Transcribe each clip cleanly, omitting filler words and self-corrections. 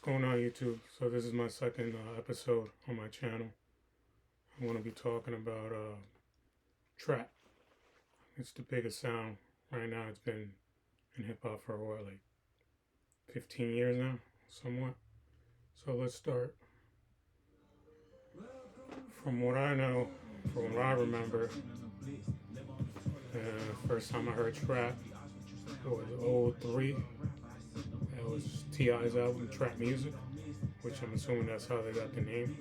Going on YouTube? So this is my second episode on my channel. I want to be talking about trap. It's the biggest sound right now. It's been in hip hop for what, like 15 years now, somewhat. So let's start. From what I know, from what I remember, first time I heard trap, it was '03. That was T.I.'s album, Trap Music, which I'm assuming that's how they got the name.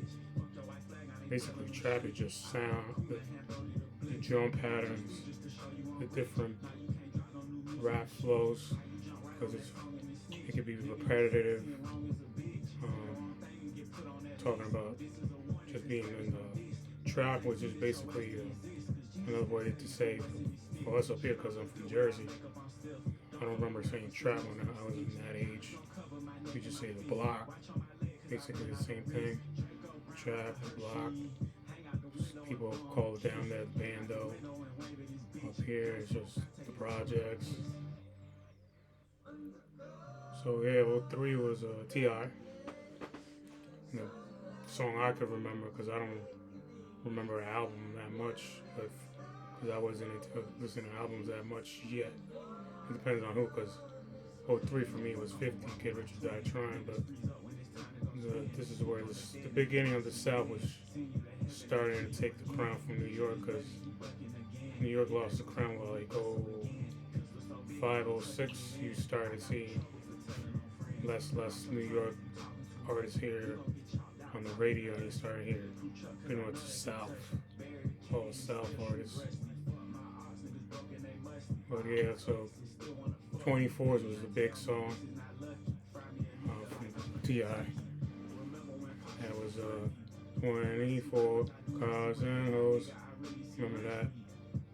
Basically, trap is just sound, the drum patterns, the different rap flows, because it could be repetitive. Talking about just being in the trap, which is basically another way to say for us up here, because I'm from Jersey. I don't remember saying trap when I was in that age. We just say the block, basically the same thing. Trap, block. People call it down there bando. Up here it's just the projects. So yeah, '03 was T.I. The song I could remember, because I don't remember an album that much, because I wasn't into listening to albums that much yet. It depends on who, because '03 for me was 50, Kid Richard Died Trying, but this is where the beginning of the South was starting to take the crown from New York, because New York lost the crown with like '05, '06. You started seeing less New York artists here on the radio, and you started hearing pretty much South, all South artists. But yeah, so 24s was a big song from T.I. That was 24 cars and hoes. Remember that?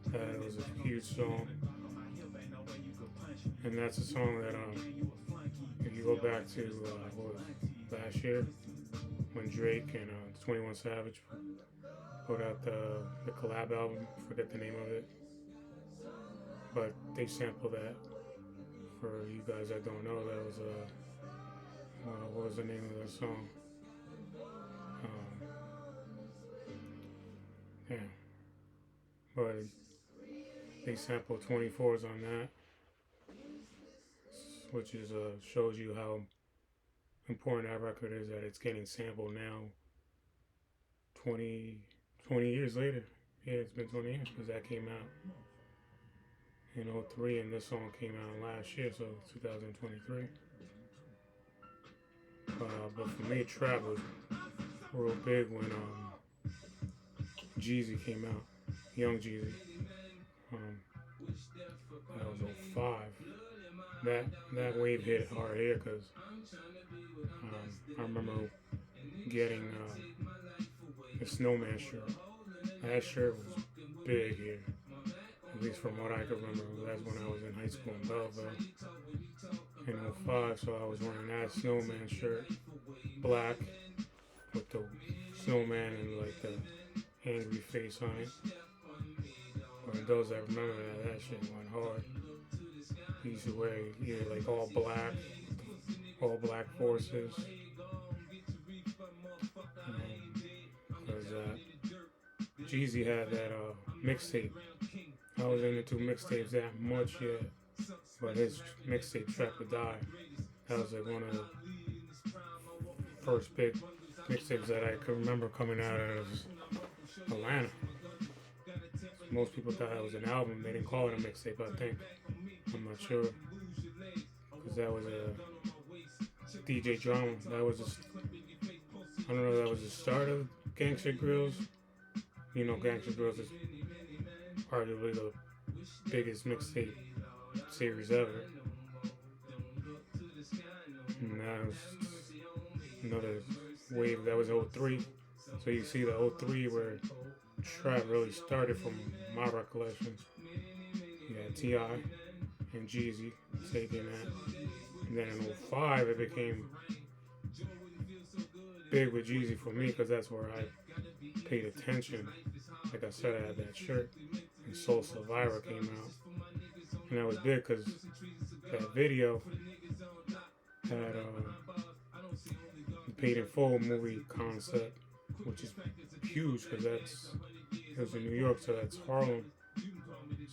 That was a huge song. And that's a song that, if you go back to last year, when Drake and 21 Savage put out the collab album, forget the name of it, but they sampled that. For you guys that don't know, that was what was the name of the song? Yeah, but they sampled 24s on that, which is shows you how important that record is, that it's getting sampled now 20 years later. Yeah, it's been 20 years, because that came out in '03 and this song came out last year, so 2023. But for me, trap was real big when Jeezy came out, Young Jeezy. That was '05. That wave hit hard here, because I remember getting the Snowman shirt. That shirt was big here, at least from what I can remember. That's when I was in high school in Belleville in '05, so I was wearing that Snowman shirt, black, with the snowman and like the angry face on it. For those that remember that shit went hard. He used to wear either like all black forces, because Jeezy had that mixtape. I wasn't into mixtapes that much yet, but his mixtape Trap or Die, that was like one of the first big mixtapes that I could remember coming out of Atlanta. Most people thought it was an album. They didn't call it a mixtape, I think. I'm not sure, because that was a DJ Drama. That was I don't know, that was the start of Gangsta Grills. You know, Gangsta Grills is arguably the biggest mixtape series ever. And that was another wave. That was '03. So you see the '03 where trap really started, from my recollection. You had T.I. and Jeezy taking that. And then in '05 it became big with Jeezy for me, because that's where I paid attention. Like I said, I had that shirt, and Soul Survivor came out. And that was big, because that video had paid in full movie concept, which is huge because it was in New York, so that's Harlem.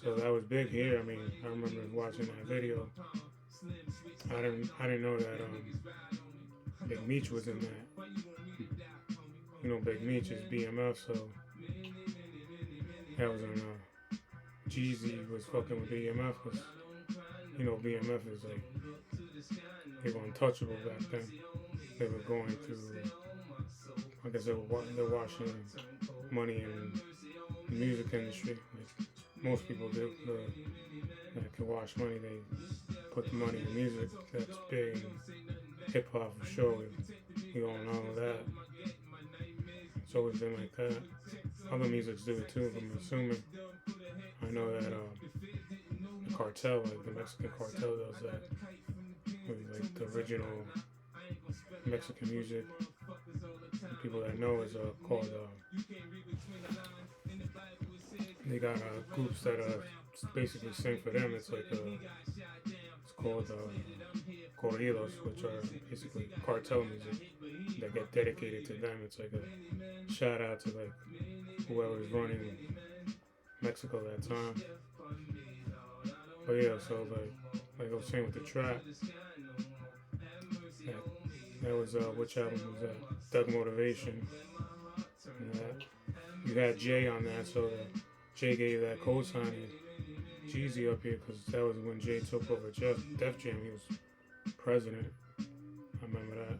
So that was big here. I mean, I remember watching that video. I didn't know that Big Meech was in that. You know, Big Meech is BMF, so that was on Jeezy was fucking with BMF because you know BMF is like they were untouchable back then. They were going through, I guess they're washing money in the music industry. Like most people do. That can wash money, they put the money in music. That's big in hip hop for sure. You all know that. It's always been like that. Other musics do it too, I'm assuming. I know that the cartel, like the Mexican cartel, does that with like the original Mexican music. People that know is called. They got groups that basically sing for them. It's like it's called corridos, which are basically cartel music that get dedicated to them. It's like a shout out to like whoever's running Mexico that time. But yeah, so like I was saying with the trap, that was which album was that? Thug Motivation. You had Jay on that, so Jay gave that co-signing Jeezy up here because that was when Jay took over Def Jam. He was president. I remember that.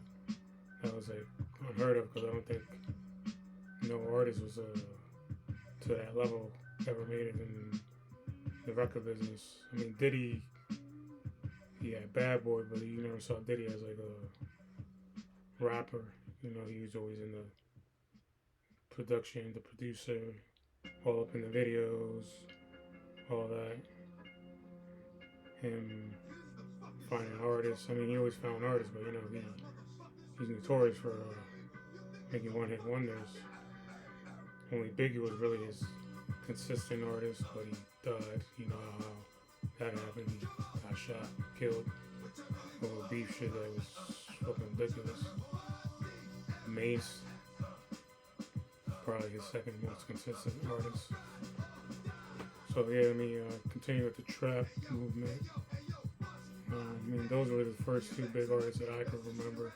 That was like unheard of because I don't think no artist was to that level ever made it in the record business. I mean, Diddy, he had Bad Boy, but you never saw Diddy as like a rapper. You know, he was always in the production, the producer, all up in the videos, all that. Him finding artists. I mean, he always found artists, but you know, he's notorious for making one-hit wonders. Only Biggie was really his consistent artist, but he died. You know how that happened. He got shot, killed over beef shit that was fucking ridiculous. Mace, probably his second most consistent artist. So yeah, let me continue with the trap movement. I mean, those were the first two big artists that I could remember.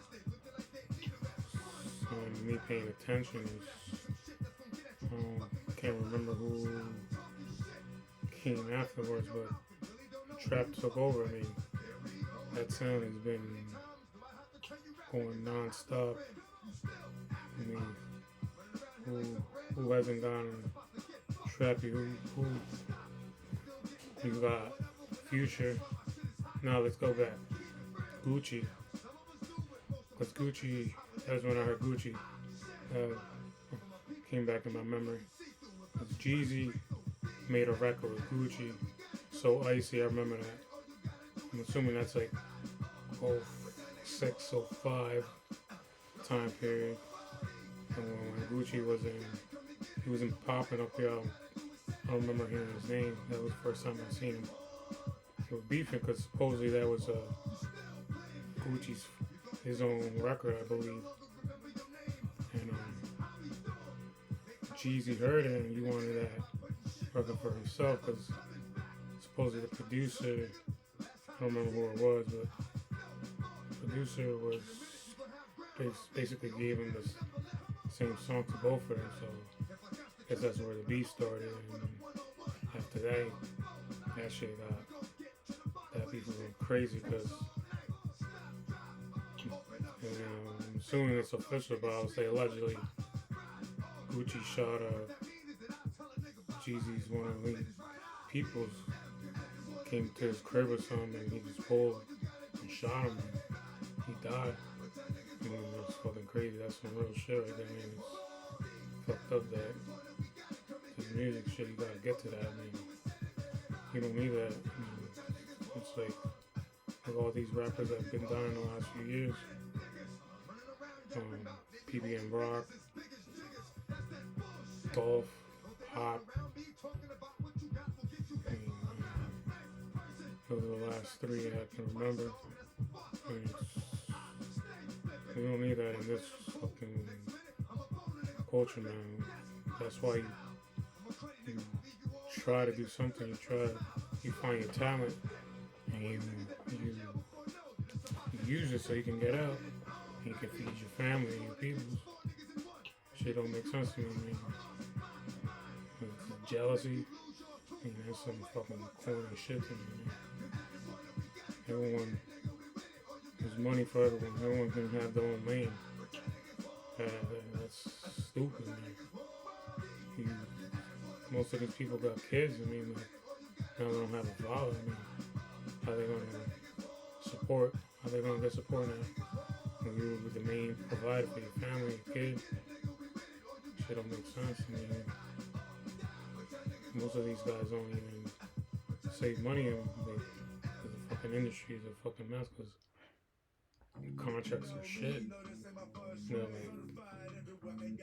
Me paying attention is, can't remember who came afterwards, but trap took over. I mean, that sound has been going non-stop. I mean, who hasn't gone trappy? Who you got? Future. Now let's go back. Gucci. Because Gucci, that's when I heard Gucci. Came back in my memory. Jeezy made a record with Gucci. So Icy, I remember that. I'm assuming that's like 06, 05 time period. And when Gucci wasn't popping up here, I don't remember hearing his name. That was the first time I seen him. He was beefing because supposedly that was Gucci's his own record, I believe. And Jeezy heard it and he wanted that record for himself because supposedly the producer, I don't remember who it was, but the producer was basically gave him the same song to both of them. So I guess that's where the beef started. And after that shit that people went crazy because I'm assuming it's official, but I would say allegedly Gucci shot Jeezy's one of the people's came to his crib or something and he just pulled and shot him and he died. I mean, that's fucking crazy. That's some real shit right there. I mean, it's fucked up that his music shit, you gotta get to that. I mean, you don't need that. I mean, it's like all these rappers that have been dying the last few years. PBN Rock, Dolph, Pop. I mean, those are the last three I can remember. I mean, We don't need that in this fucking culture, man. That's why you try to do something. You find your talent, and you use it so you can get out. And you can feed your family and your people. Shit don't make sense to me, man. It's jealousy, that's some fucking corny shit to me, man. Everyone, there's money for everyone. Everyone can have their own lane. That's stupid, man. Most of these people got kids. I mean, now they don't have a father. I mean, how they gonna support? How they gonna get support now? When you were the main provider for your family, your kids, shit don't make sense. I mean, most of these guys don't even save money. The fucking industry is a fucking mess because contracts are shit. Like,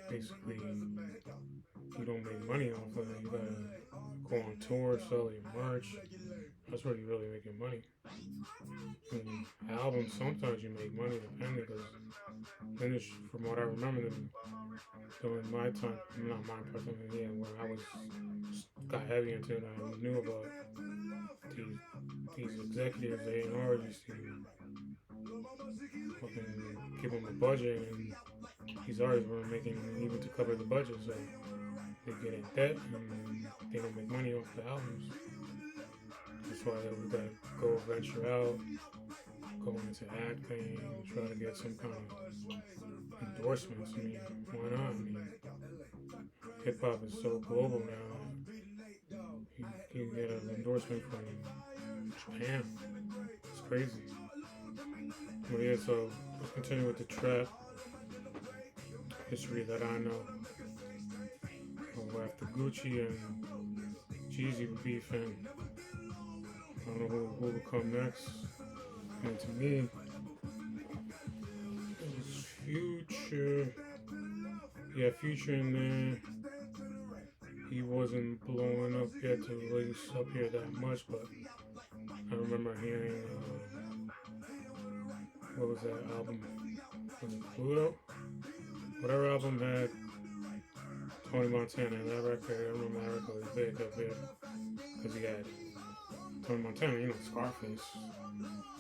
basically, you don't make money off of it. You gotta go on tour, sell your merch. That's where you're really making money. And albums, sometimes you make money depending, because from what I remember them during my time, not my personal, yeah, where I got heavy into it, I knew about these executives, A&R used to fucking give them a budget, and these artists weren't making even to cover the budget, so they get in debt and they don't make money off the albums. That's why we gotta go venture out, go into acting, try to get some kind of endorsements. I mean, why not? I mean, hip hop is so global now. You can get an endorsement from Japan. It's crazy. But yeah, so let's continue with the trap history that I know. After Gucci and Jeezy were beefing, I don't know who will come next. And to me, it was Future. Yeah, Future in there. He wasn't blowing up yet to release up here that much, but I remember hearing, what was that album? Was it Pluto? Whatever album had Tony Montana, that record, I remember that record was big up here. Because he had Tony Montana, Scarface.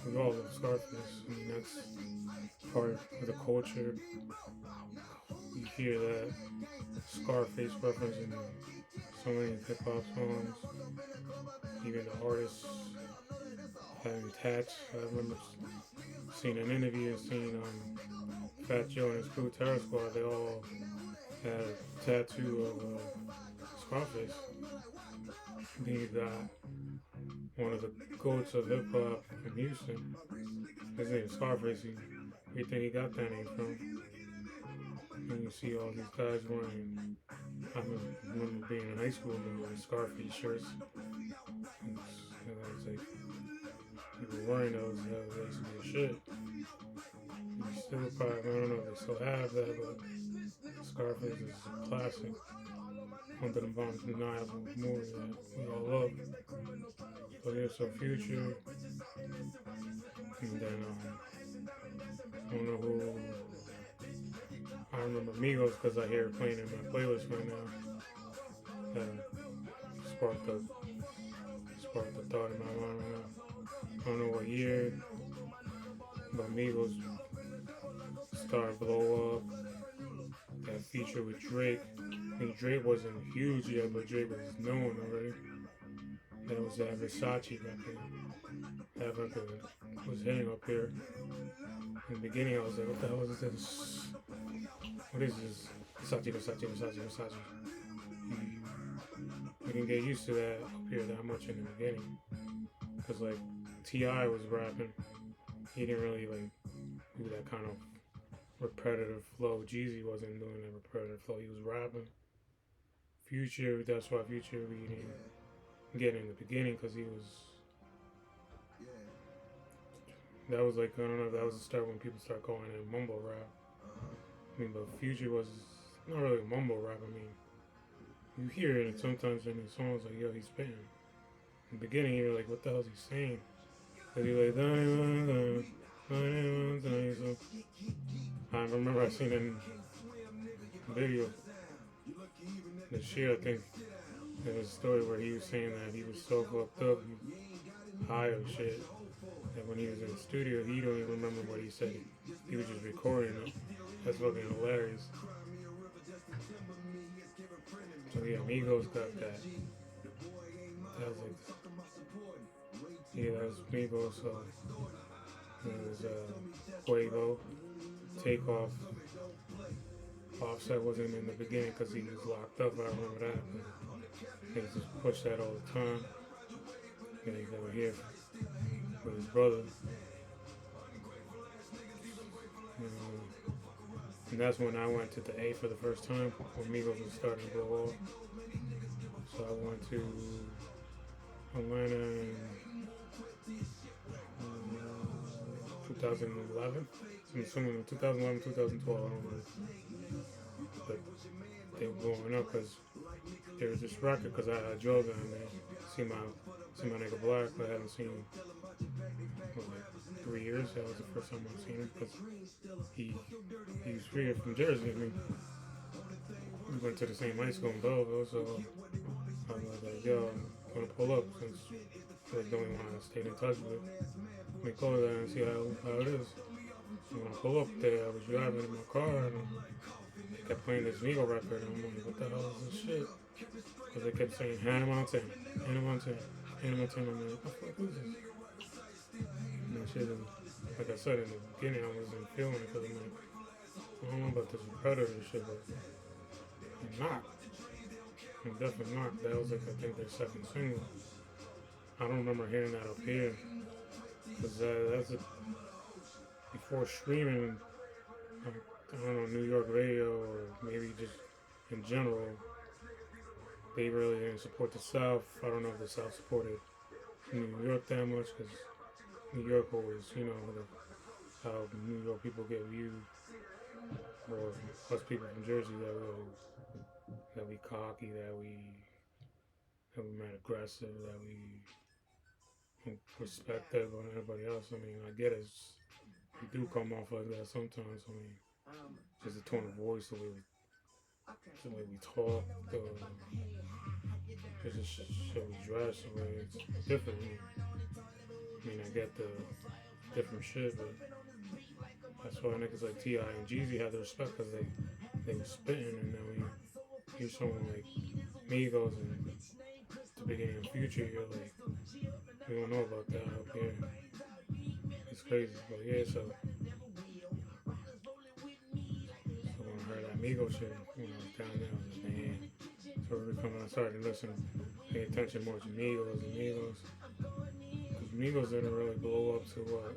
We all love Scarface. I mean, that's part of the culture. You hear that Scarface reference in so many hip hop songs. Even the artists having tats. I remember seeing an interview and seeing Fat Joe and his crew, Terror Squad. They all had a tattoo of Scarface. Then you got one of the goats of hip hop from Houston. His name is Scarface. Where you think he got that name from? And you see all these guys wearing, I remember being in high school and wearing Scarface shirts. And I was like, people wearing those, that was basically shit. You still probably, I don't know if they still have that, but Scarface is a classic. One of the most undeniable movies that we all love. But yeah, so Future, and then I don't know who. I remember Migos because I hear it playing in my playlist right now. That sparked the thought in my mind right now. I don't know what year, but Migos started to blow up. That feature with Drake. I think Drake wasn't huge yet, but Drake was known already. That was that Versace record. That record was hitting up here. In the beginning, I was like, what the hell is this? What is this? Versace. You didn't get used to that up here that much in the beginning. Because, like, T.I. was rapping. He didn't really, do that kind of repetitive flow. Jeezy wasn't doing that repetitive flow. He was rapping. Future, that's why Future we didn't get in the beginning, because he was. That was like, I don't know, that was the start when people start calling it mumble rap. I mean, but Future was not really mumble rap. I mean, you hear it sometimes in his songs, like, yo, he's spitting. In the beginning, you're like, what the hell is he saying? Because he's like, so I remember I seen in a video this year, I think, there was a story where he was saying that he was so fucked up, high or shit, that when he was in the studio, he don't even remember what he said. He was just recording it. That's fucking hilarious. So yeah, Migos got that. That was like, yeah, that was Migos. So it was Quavo, Takeoff. Offset wasn't in the beginning because he was locked up. I remember that. They just pushed that all the time. And he's over here with his brother. And that's when I went to the A for the first time when Migos was starting to blow off. So I went to Atlanta in 2011. I'm assuming in 2011, 2012, I don't know. But they were blowing up because there was this record because I drove down there. See my nigga Black, but I haven't seen him for like 3 years. That was the first time I've seen him because he's here from Jersey. I mean, we went to the same high school in Belleville, so I was like, yo, I'm gonna pull up since I don't even want to stay in touch with. Let me call there and see how it is. So when I pull up there, I was driving in my car and they kept playing this Migo record, and I'm like, what the hell is this shit? Because they kept saying Hannah Montana, Hannah Montana, Hannah Montana. I'm like, what the fuck is this? And that shit, like I said in the beginning, I wasn't feeling it because I'm like, I don't know about this Predator shit, but I'm not. I'm definitely not. That was like, I think, their second single. I don't remember hearing that up here. Because that's before streaming, like, I don't know, New York radio or maybe just in general, they really didn't support the South. I don't know if the South supported New York that much because New York always, how New York people get viewed, or us people from Jersey that we cocky, that we mad aggressive, that we respect everybody else. I mean, I get it. We do come off like that sometimes. I mean, just the tone of voice, the way we talk, just the shit we dress, the way it's different. I mean, I get the different shit, but that's why niggas like T.I. and Jeezy had the respect because they were spitting, and then when you hear someone like Migos and the beginning of Future, you're like, we don't know about that up here. It's crazy, but yeah, so when I heard that Migos shit, when I was down there, I was like, man. So I started listening, pay attention more to Migos and Migos. Because Migos didn't really blow up to what,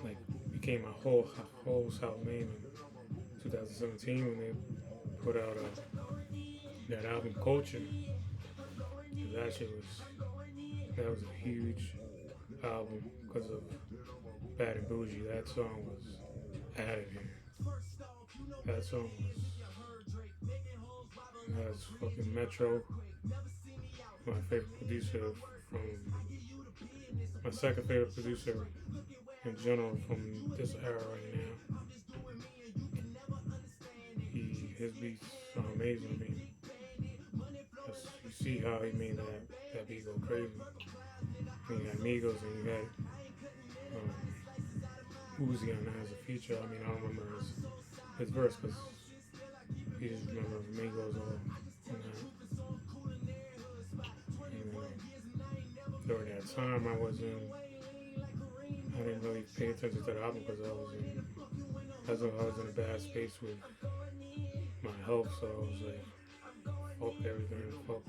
like, became a whole household name in 2017 when they put out that album Culture. That was a huge album because of Bad and Bougie. That song was out of here. That song has fucking Metro, my favorite producer from my second favorite producer in general from this era right now. His beats are amazing. I mean, you see how he made that beat go crazy. You got Migos and you had Uzi on that as a feature. I mean, I don't remember his verse because he just remember Migos all on that. And during that time, I didn't really pay attention to the album because I was in a bad space with my health, so I was like, fuck everything, fuck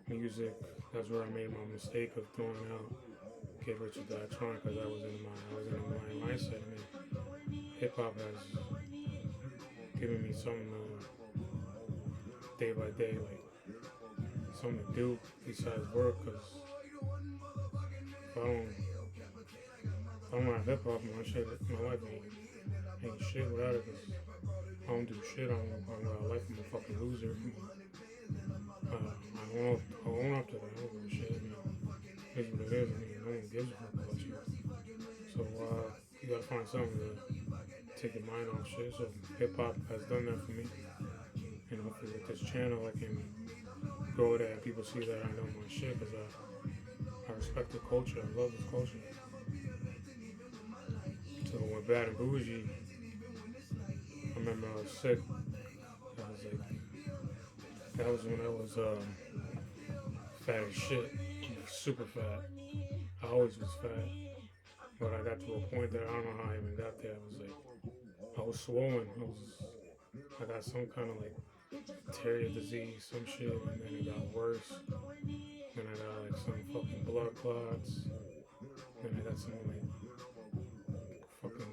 music. That's where I made my mistake of throwing out Get Rich or Die Trying because I was in a my mindset. I mean, hip hop has given me something day by day, like something to do besides work. Because if I don't have hip hop, my life ain't shit without it. Cause I don't do shit. I don't got life. I'm a fucking loser. I own up to that. I don't give a shit. I mean, it's what it is. I mean, no one gives a fuck about you. So you gotta find something take your mind off shit. So hip hop has done that for me, and hopefully with this channel I can grow that and people see that I know my shit because I respect the culture. I love this culture. So when Bad and Bougie, I remember I was sick. I was like, that was when I was fat as shit, super fat. I always was fat, but I got to a point that I don't know how I even got there. I was like, I was swollen. I got some kind of like terrier disease, some shit, and then it got worse. Then I got like some fucking blood clots. Then I got some like fucking.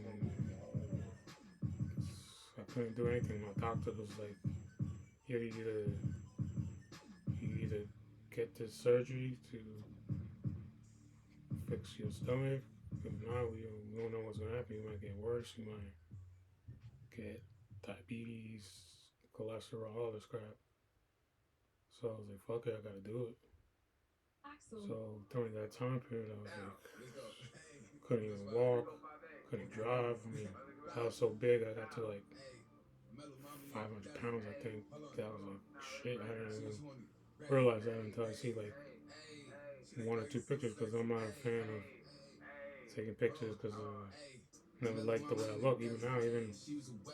I couldn't do anything. My doctor was like, you either get this surgery to fix your stomach. If not, we don't know what's gonna happen. You might get worse. You might get diabetes, cholesterol, all this crap. So I was like, fuck it, I gotta do it. So during that time period, I was like, couldn't even walk, couldn't drive. I mean, I was so big, I got to like 500 pounds, I think. That was like, shit, I didn't even realize that until I see like one or two pictures because I'm not a fan of taking pictures because never liked the way I look. Even now, even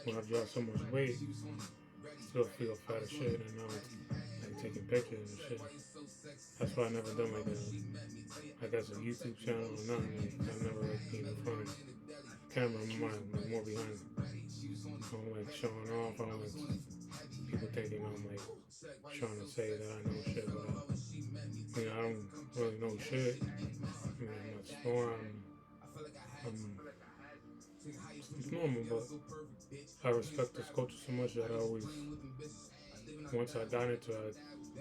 when I drop so much weight, still feel fat as shit. And now it's like taking pictures and shit. That's why I never done like I guess a YouTube channel or nothing. Like, I never like being in front of the camera. I'm more behind. I don't like showing off. I don't like people thinking I'm like trying to say that I know shit, but I don't really know shit. I mean, I'm not smart. It's normal, but I respect this culture so much that I always, once I got into it, I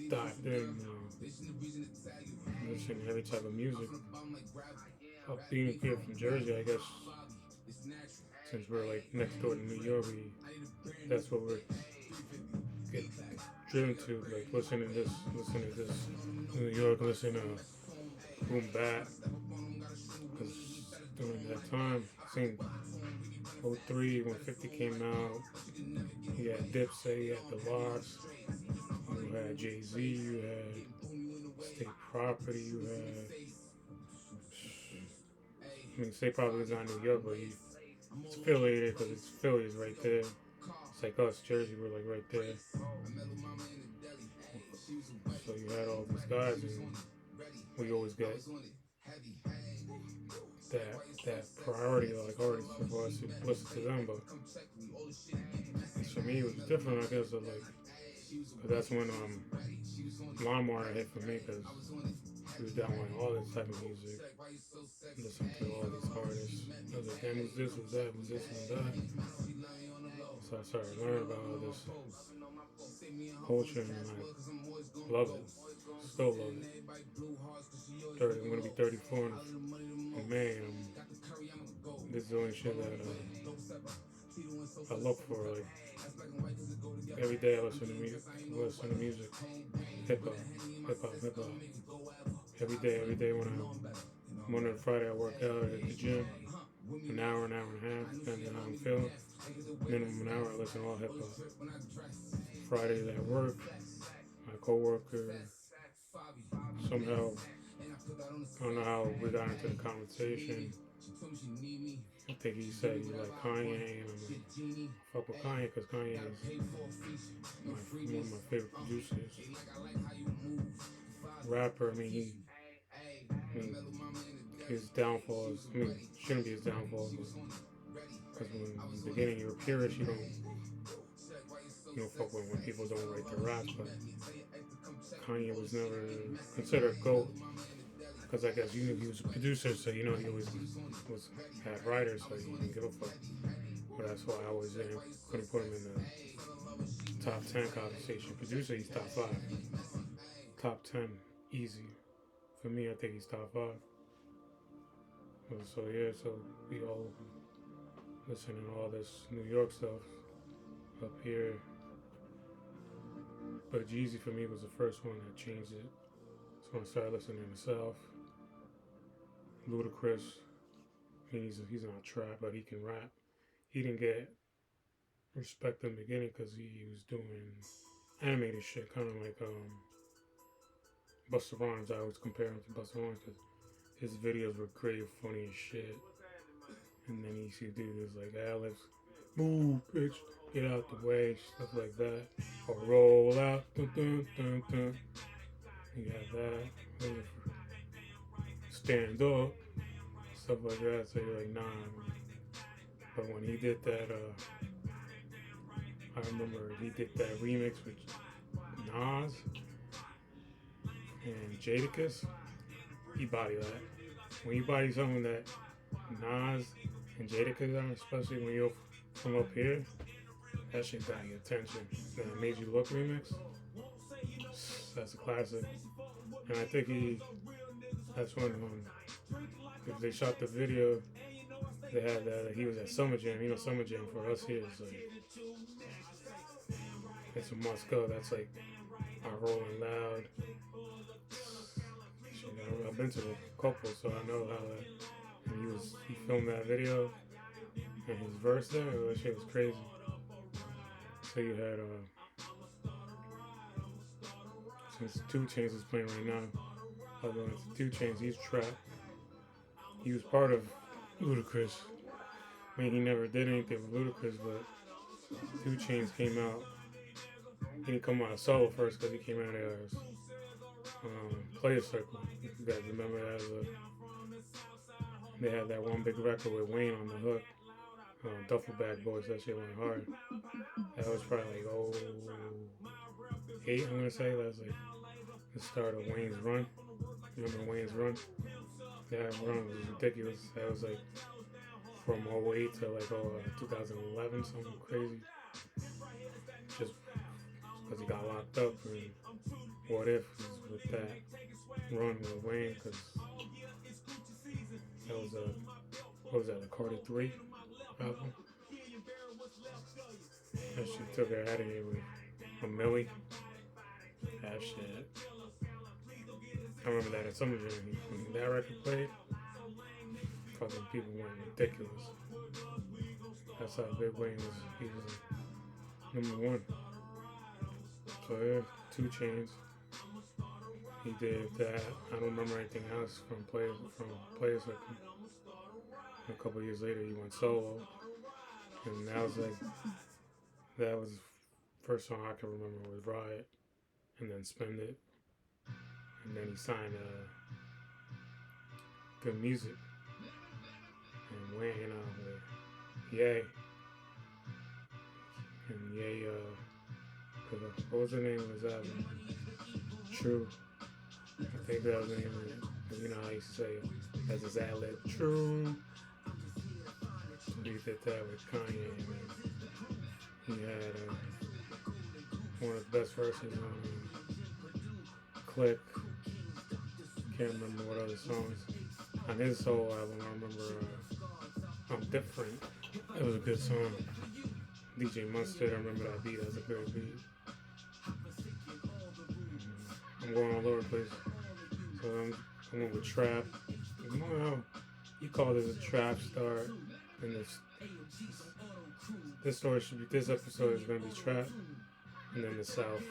dived in, listening to every type of music. Being here from Jersey, I guess, since we're like next door to New York, that's what we're get driven to, like listening to this New York, listening to boom bap. Because during that time, I seen '03 when 50 came out. You had Dipset, you had The Lox, you had Jay-Z, you had State Property, you had. I mean, State Property is not New York, but it's affiliated because it's Philly is right there. It's like us, Jersey, we're like right there. So you had all these guys, and we always get that priority, like artists, for us to listen to them. But for me, it was different, I guess. Like, cause that's when LimeWire hit for me, because we was downloading all this type of music, listening to all these artists. I was like, damn, who's this, who's that, who's this, who's that. So I started learning about all this culture, and I love it. Still love it. I'm gonna be 34 in May, and this is the only shit that I look for. Like every day, I listen to music, hip hop, hip hop. Every day when Monday to Friday I work out at the gym, an hour and a half, depending on how I'm feeling. Minimum an hour, I listen to all hip hop. Fridays at work, my coworker somehow, I don't know how we got into the conversation. I think he said he like Kanye, and I'm like, fuck with Kanye because Kanye is one of my favorite producers. Rapper, I mean, his downfall is, shouldn't be his downfall, because when in the beginning you're a purist, you don't fuck with when people don't write their raps, but Kanye was never considered a GOAT, because I guess he was a producer, so he always had writers, so he didn't give a fuck. But that's why I always couldn't put him in the top 10 conversation. Producer, he's top 5. Top 10, easy. For me, I think he's top 5. So yeah, so we all listening to all this New York stuff up here. But Jeezy for me was the first one that changed it. So when I started listening to South, Ludacris, he's not trap, but he can rap. he didn't get respect in the beginning because he was doing animated shit, kind of like Busta Rhymes. I always compare him to Busta Rhymes because his videos were great, funny as shit. And then he used to do this like Alex, move, bitch, get out the way, stuff like that. Or roll out, dun, dun, dun, dun. You got that. Stand up, stuff like that. So you're like, nah. But when he did that, I remember he did that remix with Nas and Jadakiss. He bodied that. When you body something that Nas and Jadakiss are, especially when you're from up here, that shit got your attention. That Made You Look remix, that's a classic. And I think that's when if they shot the video, they had that he was at Summer Jam. You know, Summer Jam for us here is like, it's a must go. That's like our Rolling Loud. Shit, I've been to a couple, so I know how that. And he filmed that video, and his verse there, that shit was crazy. So you had since 2 Chainz is playing right now, I'll go into 2 Chainz. He's trap. He was part of Ludacris. I mean, he never did anything with Ludacris, but 2 Chainz came out. He didn't come out solo first because he came out as Player Circle. If you guys remember that, they had that one big record with Wayne on the hook. Duffel Bag Boys, that shit went hard. That was probably like 08, I'm gonna say. That was like the start of Wayne's run. Remember Wayne's run? That run was ridiculous. That was like from 08 to like 2011, something crazy. Just because he got locked up, and What If was with that run with Wayne, because that was what was that, the Carter 3 album? That shit took her out of here with a Millie. That shit. I remember that at Summer Jam. When that record played, fucking people went ridiculous. That's how Big Wayne was. He was #1. So yeah, 2 Chainz. He did that. I don't remember anything else from Players Circle. A couple years later, he went solo, and that was the first song I can remember was Riot, and then Spend It, and then he signed Good Music, and went with Ye, and Ye, what was the name of his album? True. I think that was the name of it. You know how I used to say as his ad lib, True. So he did that with Kanye, and he had one of the best verses on Click. Can't remember what other songs. On his solo album, I remember I'm Different. It was a good song. DJ Mustard, I remember that beat. That was a great beat. I'm going all over the place. So I'm going with Trap. Well, you call this a trap start, and this episode is going to be Trap, and then the South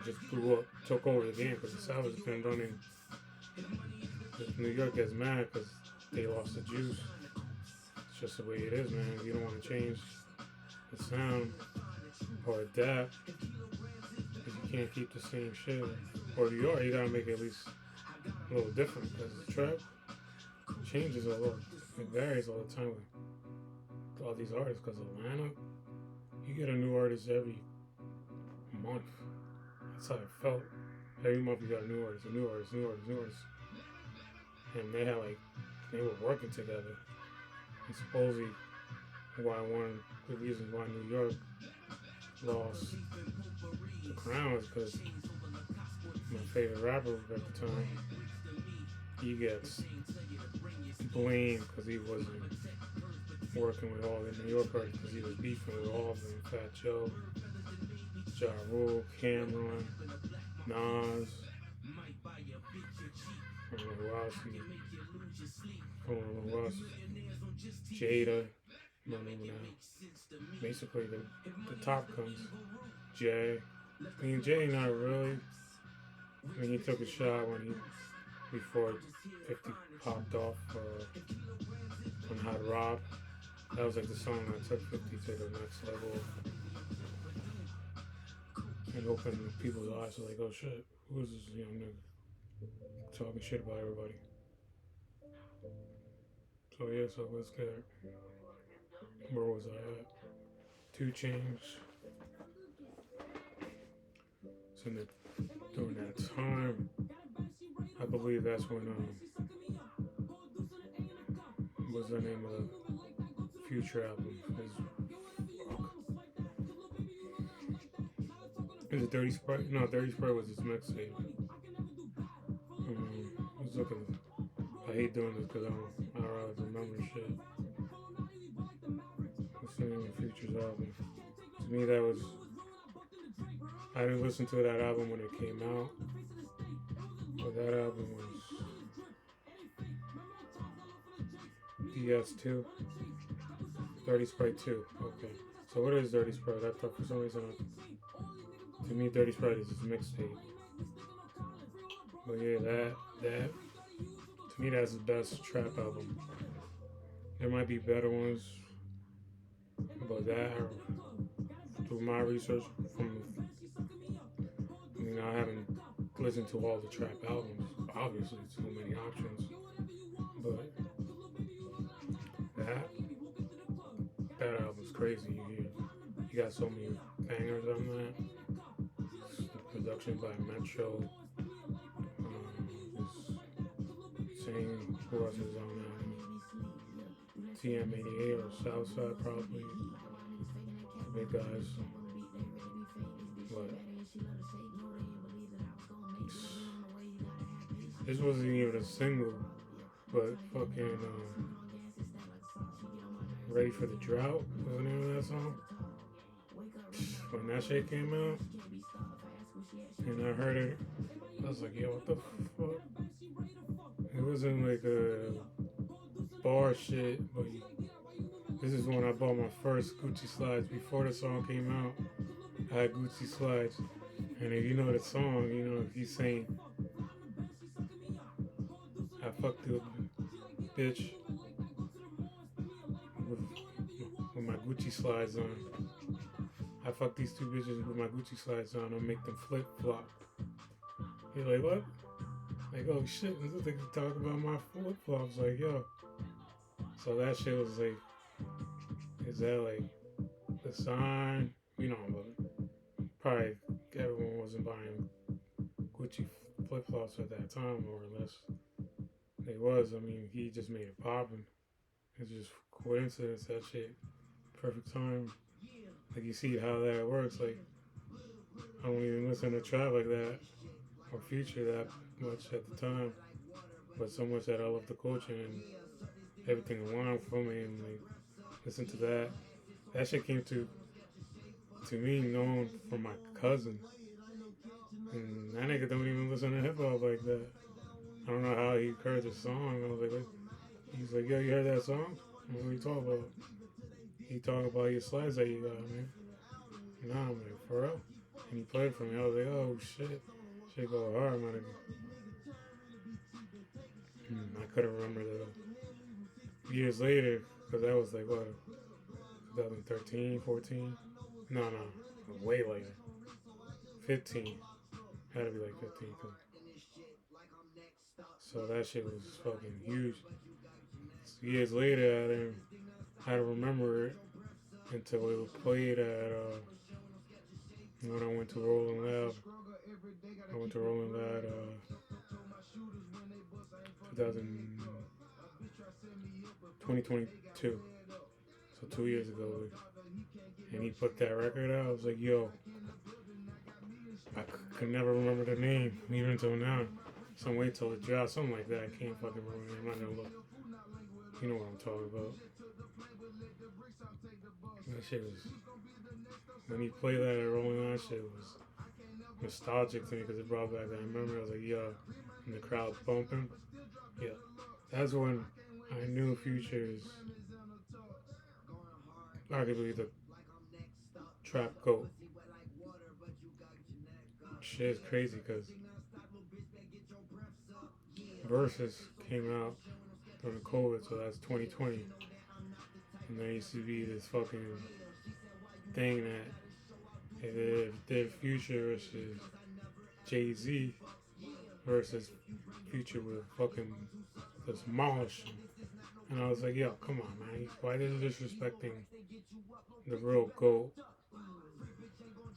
just blew up, took over the game, because the South has been running. New York gets mad because they lost the juice. It's just the way it is, man. You don't want to change the sound or adapt if you can't keep the same shit. Or if you are, you gotta make it at least a little different, because the trap changes a lot. It varies all the time with all these artists, because Atlanta, you get a new artist every month. That's how it felt. Every month you got a new artist. And they were working together. And supposedly one of the reasons why New York lost the crown is because my favorite rapper at the time, he gets blamed because he wasn't working with all the New York artists, because he was beefing with all of them. Fat Joe, Ja Rule, Cameron, Nas, I don't know who else, Jada, Remember now. Basically, the top comes Jay. I mean, Jay not really. I mean, he took a shot when he before 50 popped off on Hot Rod. That was like the song that took 50 to the next level and opened people's eyes. So like, oh shit, who is this young nigga talking shit about everybody? So yeah, so let's get. Where was I at? 2 Chainz. So during that time, I believe that's when was the name of the Future album? Is it Dirty Sprite? No, Dirty Sprite was his mixtape. I was looking. I hate doing this because I don't really remember shit. What's the name of Future's album? To me, that was. I didn't listen to that album when it came out, but that album was DS2, Dirty Sprite 2. Okay, so what is Dirty Sprite? I thought for some reason, to me, Dirty Sprite is his mixtape. But yeah, that to me, that's his best trap album. There might be better ones, but that, through my research, I haven't listened to all the trap albums. Obviously, so many options, but that album's crazy. You got so many bangers on that. The production by Metro. Saying who else is on that? TM88 or Southside probably. The big guys. But this wasn't even a single, but fucking Ready for the Drought was the name of that song. When that shit came out, and I heard it, I was like, yo, what the fuck? It wasn't like a bar shit, but this is when I bought my first Gucci slides. Before the song came out, I had Gucci slides. And if you know the song, you know, if he's saying, I fucked the bitch with my Gucci slides on. I fucked these 2 bitches with my Gucci slides on. I'll make them flip flop. You're like, what? Like, oh shit, this nigga talk about my flip flops. Like, yo. So that shit was like, is that like the sign? You know, but probably everyone wasn't buying Gucci flip flops at that time, more or less. They was. I mean, he just made it poppin'. It's just coincidence, that shit. Perfect time. Like, you see how that works. Like, I don't even listen to trap like that or Future that much at the time, but so much that I love the culture and everything around for me, and like listen to that. That shit came to me known from my cousin, and that nigga don't even listen to hip hop like that. I don't know how he heard the song. I was like, he's like, yo, you heard that song? What are you talking about? He talking about your slides that you got, man. Nah, I'm like, for real? And he played for me. I was like, oh shit. Shit go hard, man. I couldn't remember the years later, because that was like, what, 2013, 14? No, way later. 15. Had to be like 15. So that shit was fucking huge. Years later, I didn't remember it until it was played at, when I went to Rolling Loud. I went to Rolling Loud 2022. So 2 years ago. And he put that record out. I was like, yo, I could never remember the name, even until now. So wait till it drops, something like that. I can't fucking remember. I'm not gonna look. You know what I'm talking about. That shit was, when he played that at Rolling On, shit was nostalgic to me because it brought back that memory. I was like, yo, and the crowd bumping. Yeah, that's when I knew Future's arguably the trap goat. Shit is crazy because Versus came out during COVID, so that's 2020. And there used to be this fucking thing that if they did Future versus Jay Z versus Future with fucking demolish him. And I was like, yo, come on, man. Why are they disrespecting the real GOAT?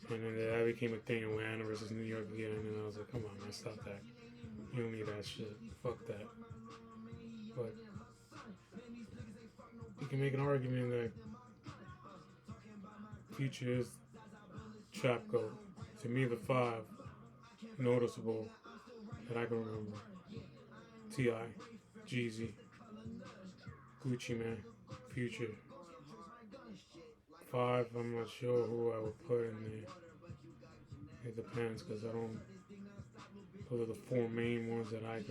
And then that became a thing in Atlanta versus New York again. And I was like, come on, man, stop that. You don't need that shit. Fuck that. But you can make an argument that Future is Trap GOAT. To me, the five noticeable that I can remember: T.I., Jeezy, Gucci Mane, Future. Five, I'm not sure who I would put in there. It depends because I don't. Those are the four main ones that I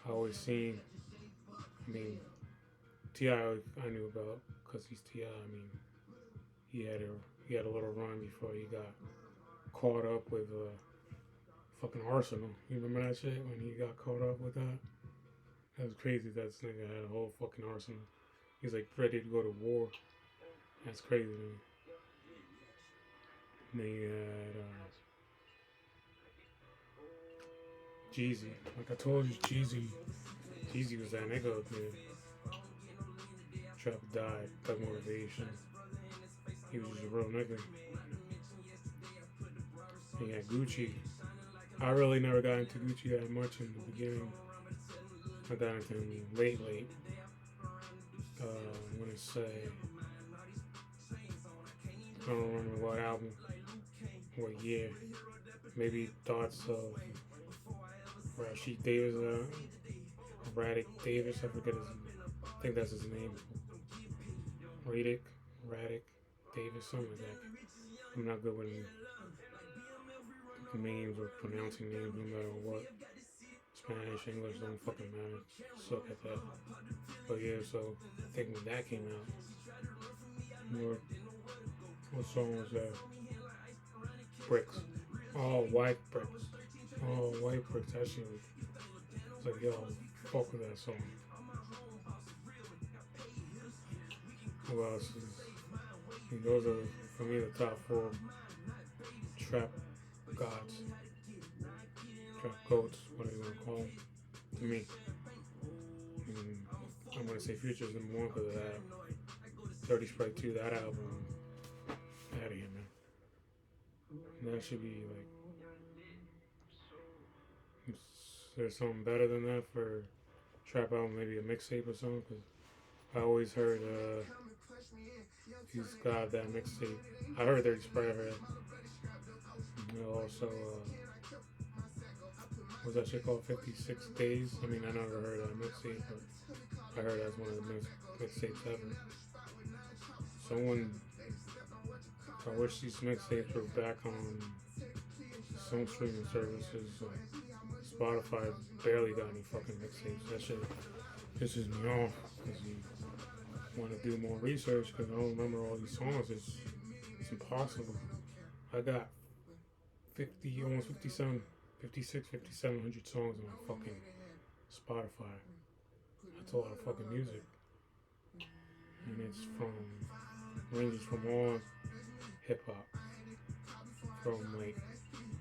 always seen. I mean, T.I. I knew about because he's T.I. I mean, he had a little run before he got caught up with fucking Arsenal. You remember that shit when he got caught up with that? That was crazy. That nigga had a whole fucking arsenal. He's like ready to go to war. That's crazy to me. And then you had Jeezy. Like I told you, Jeezy was that nigga up there. Trap died, Thug Motivation. He was just a real nigga. And you had Gucci. I really never got into Gucci that much in the beginning. I got into him late. I'm gonna say, I don't remember what album, what year. Maybe Thoughts of Rashid Davis, Radic Davis, I forget his name. I think that's his name. Radic Davis, something like that. I'm not good with names or pronouncing names, no matter what. Spanish, English, don't fucking matter. Suck at that. But yeah, so I think when that came out, what song was that? Bricks. Oh, White Bricks. Oh, White Bricks. That shit was like, yo, fuck with that song. Who else is? Those are, for me, the top four trap gods. Trap goats, whatever you want to call them. To me. And I'm going to say Future's number one because of that. Dirty Sprite 2, that album. Out of here, man. And that should be like. Is there something better than that for trap album? Maybe a mixtape or something? Because I always heard he's got that mixtape. I heard Dirty Sprite, I heard. And also, what's that shit called? 56 Days? I mean, I never heard that mixtape, but I heard that's one of the mixtapes ever. I wish these mixtapes were back on some streaming services. Spotify barely got any fucking mixtapes. That shit pisses me off because you want to do more research because I don't remember all these songs. It's impossible. I got almost 5,700 songs on my fucking Spotify. That's a lot of fucking music. And it's ranges from all hip hop. From like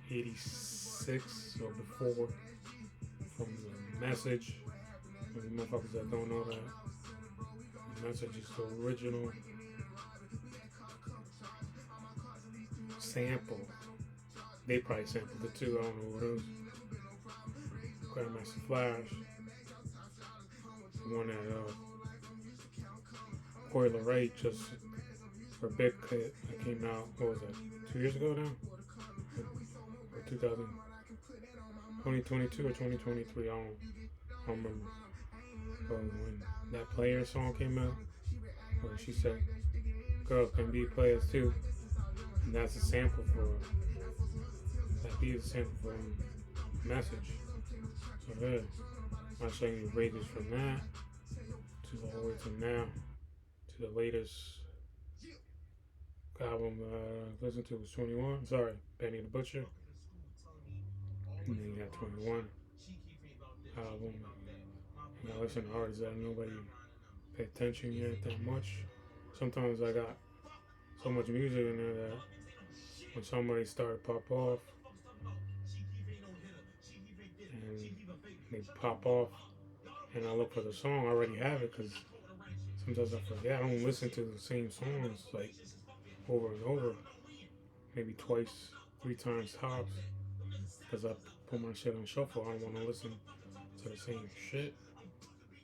86 or before. From The Message. For the motherfuckers that don't know that. The Message is the original sample. They probably sampled it too, I don't know what it was. Grandmaster Flash. The one that Coi Leray just for Big Hit that came out, what was that, 2 years ago now? Or 2022 or 2023, I don't remember. But when that Player song came out, where she said, girls can be players too. And that's a sample for, that beat is a sample for Message. So yeah, I'm showing you ranges from that to all the way to now, to the latest album I listened to was 21. Sorry, Benny the Butcher. And then you got 21 album. And I listen to artists that nobody pay attention yet that much. Sometimes I got so much music in there that when somebody start to pop off and they pop off and I look for the song, I already have it because sometimes I forget. I don't listen to the same songs like over and over, maybe twice, 3 times tops, because I put my shit on shuffle. I don't want to listen to the same shit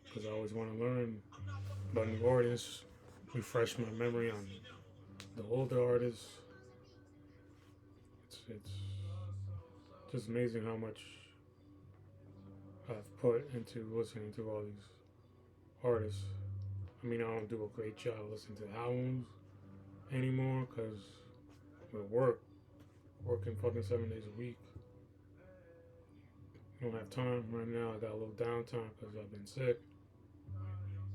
because I always want to learn about new artists, refresh my memory on the older artists. It's just amazing how much I've put into listening to all these artists. I mean, I don't do a great job listening to albums anymore because with working fucking 7 days a week, I don't have time right now. I got a little downtime because I've been sick.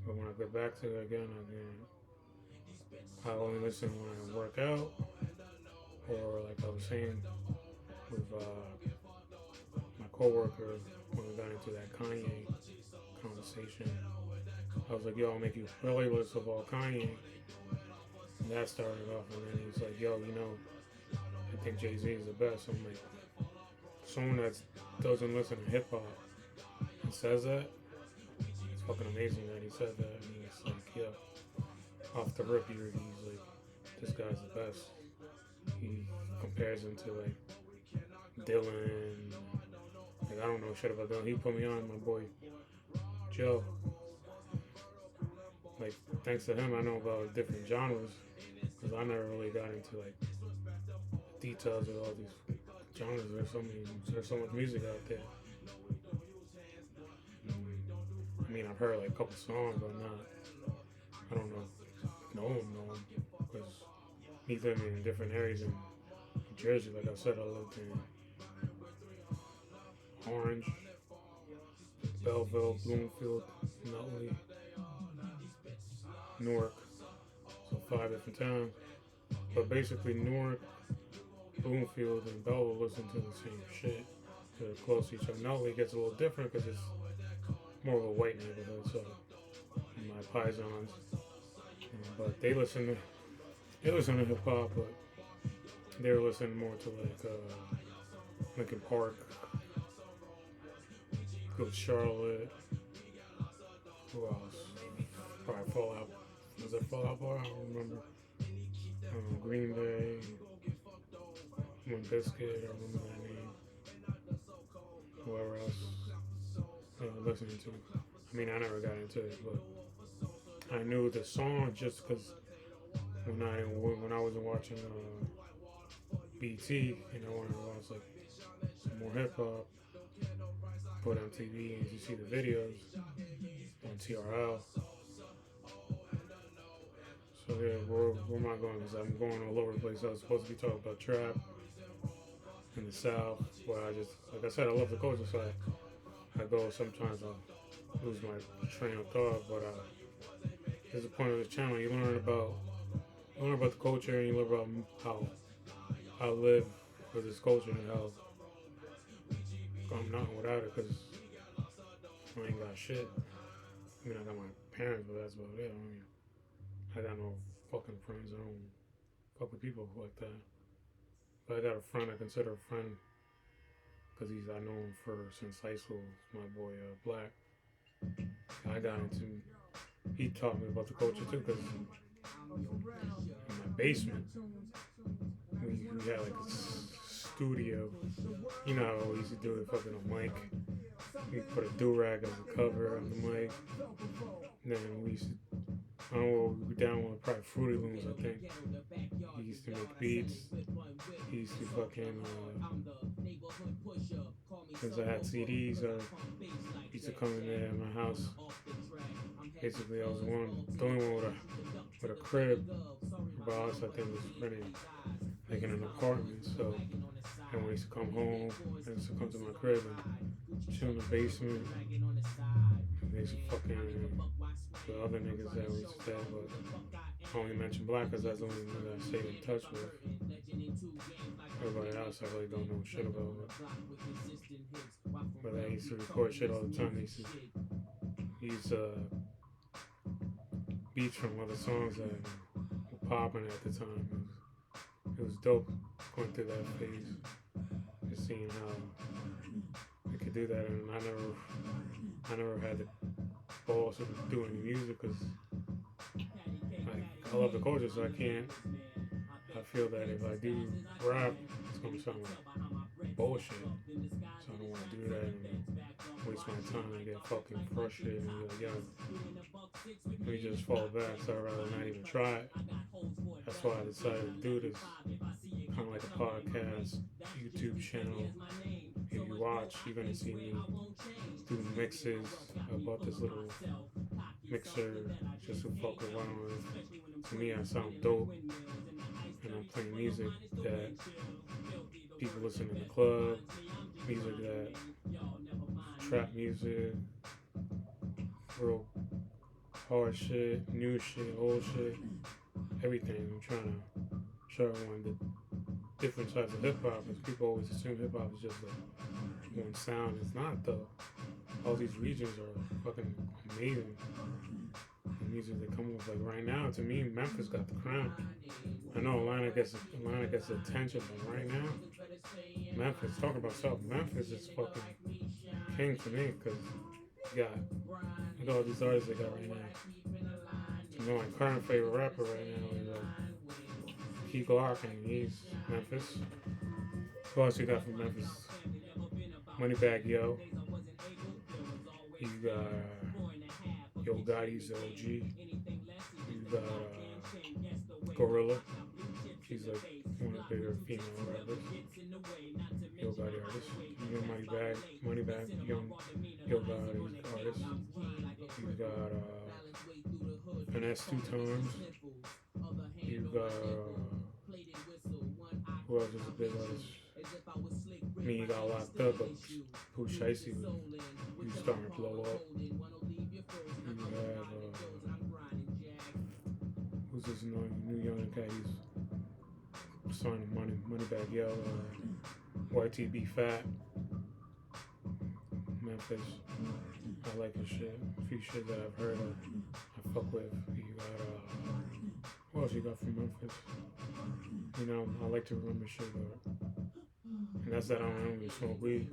But when I get back to it again, I only listen when I work out, or like I was saying with my coworker when we got into that Kanye conversation. I was like, yo, I'll make you a playlist of all Kanye. And that started off, and then he's like, yo, I think Jay-Z is the best. I'm like, someone that doesn't listen to hip hop and says that, it's fucking amazing that he said that. And it's like, yeah, off the rip, he's like, this guy's the best. He compares him to like Dylan. Like, I don't know shit about Dylan. He put me on my boy Joe. Like, thanks to him, I know about different genres because I never really got into like details of all these genres. There's so much music out there. I mean, I've heard like a couple songs, but I don't know them because me living in different areas in New Jersey, like I said, I lived in Orange, Belleville, Bloomfield, Nutley, Newark, so 5 different towns. But basically, Newark, Bloomfield, and Belleville listen to the same shit. They're close to each other. Nutley gets a little different because it's more of a white neighborhood, so my paisans. But they listen to hip hop, but they're listening more to like Linkin Park, Good Charlotte. Who else? Probably Fallout. Was it Fallout Boy? I don't remember. Green Day, Limp Bizkit, I remember that name. Whoever else they were listening to. I mean, I never got into it, but I knew the song just because when I wasn't watching BT, when I was like some more hip hop, put on TV and you see the videos on TRL. So yeah, where am I going? Because I'm going all over the place. I was supposed to be talking about trap in the South, where I just, like I said, I love the culture, so I go sometimes I lose my train of thought, but there's a point of this channel. You learn about the culture, and you learn about how I live with this culture and how I'm nothing without it because I ain't got shit. I mean, I got my parents, but that's about it. I got no fucking friends. I don't fuck with people like that. But I got a friend I consider a friend because I know him since high school. It's my boy Black. I got into. He taught me about the culture too because in my basement we had like a studio. You know how we used to do it fucking on mic. We put a do-rag as a cover on the mic. And then we used to. I don't know, we downloaded probably Fruity Looms, I think. He used to make beats. He used to fucking, since I had CDs, he used to come in there at my house. Basically, I was the only one with a crib. Boss, I think, was renting, like in an apartment. So, and when he used to come home, he used to come to my crib and chill in the basement. And they used to fucking, the other niggas that we used to stay with. I only mention Black because that's the only one that I stayed in touch with. Everybody else I really don't know shit about. But I used to record shit all the time. I used to use beats from other songs that were popping at the time. It was dope going through that phase. Just seeing how I could do that, and I never had the balls to do any music because I love the culture, so I feel that if I do rap, it's gonna sound like bullshit. So I don't want to do that and waste my time and get fucking frustrated and be like, yo, let me just fall back. So I'd rather not even try it. That's why I decided to do this. Kind of like a podcast, YouTube channel. If you watch, you're gonna see me do mixes. I bought this little mixer just to fuck around with. To me, I sound dope, and I'm playing music that people listen in the club, music that trap music, real hard shit, new shit, old shit, everything. I'm trying to show everyone the different types of hip hop, because people always assume hip hop is just like one sound. It's not though. All these regions are fucking amazing. The music that come with, like right now, to me, Memphis got the crown. I know Atlanta gets attention, but right now, Memphis, talking about South Memphis is fucking king for me, because you got all these artists they got right now. You know, my current favorite rapper right now is Key Glock, and he's Memphis. Who else you got from Memphis? Moneybagg Yo. You got Yo Gotti's the OG. You got Gorilla. She's like one of the bigger female rappers. Yo Gotti artist. You got Moneybagg, young Yo Gotti artist. You got Finesse 2 Times. You got who else is a big artist? I mean, you got locked up, but Pooh Shiesty was starting to blow up. You have who's this new young cat? He's starting Moneybagg Yo, YTB Fat, Memphis. I like his shit. A few shit that I've heard I fuck with. You got what else you got from Memphis? You know, I like to remember shit, and that's that I don't really smoke weed.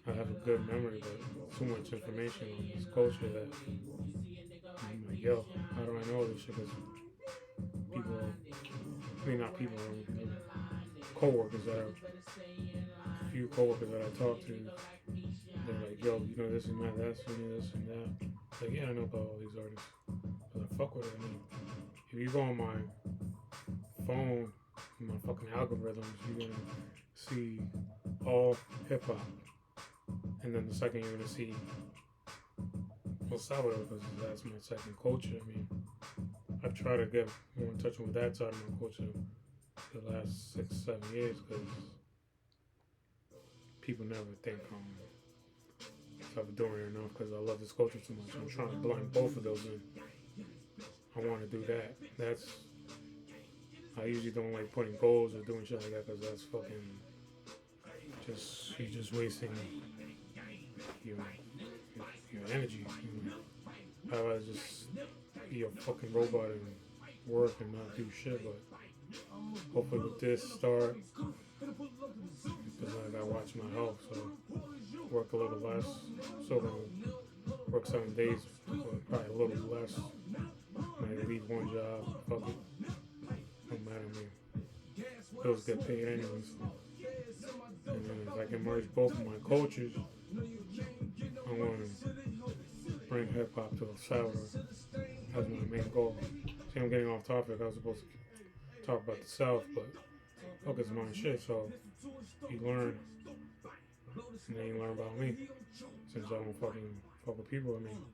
I have a good memory, but too much information on this culture that I'm like, yo, how do I know this shit? Because people, I mean, not people, co-workers a few co-workers that I talk to, they're like, yo, you know this and that, you know this and that. Like, yeah, I know about all these artists, but I fuck with it. I mean, if you go on my phone, my fucking algorithms, you're gonna see all hip hop, and then the second you're gonna see El Salvador, because that's my second culture. I mean, I've tried to get more in touch with that side of my culture the last 6-7 years, because people never think I'm doing it enough, because I love this culture too much. I'm trying to blend both of those in. I want to do that. I usually don't like putting goals or doing shit like that, because that's fucking you're just wasting your energy. You know? I'd rather just be a fucking robot and work and not do shit. But hopefully with this start, because I gotta watch my health, so work a little less. So then work 7 days, but probably a little less. Maybe leave one job, fuck it. Don't matter to me. Bills get paid anyways. And then if I can merge both of my cultures, I want to bring hip hop to El Salvador. That's my main goal. See, I'm getting off topic. I was supposed to talk about the South, but fuck, it's my shit. So you learn, and then you learn about me. Since I don't fucking fuck with people, I mean,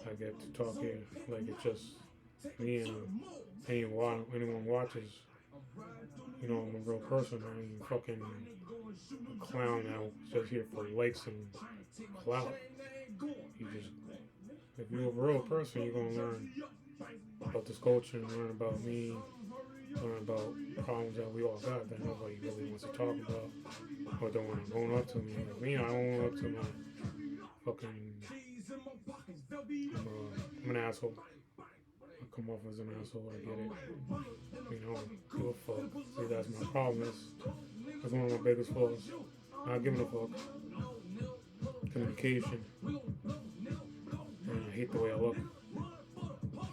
I get to talk here like it's just me, and anyone watches. You know, I'm a real person. I ain't fucking a clown now, just here for likes and clout. If you're a real person, you're gonna learn about this culture and learn about me, learn about problems that we all got that nobody really wants to talk about or don't want to own up to. Like me, I don't own up to my fucking. I'm an asshole. I come off as an asshole. I get it. You know, give a fuck. See, that's my problem. That's one of my biggest flaws. Not giving a fuck. Communication. And I hate the way I look.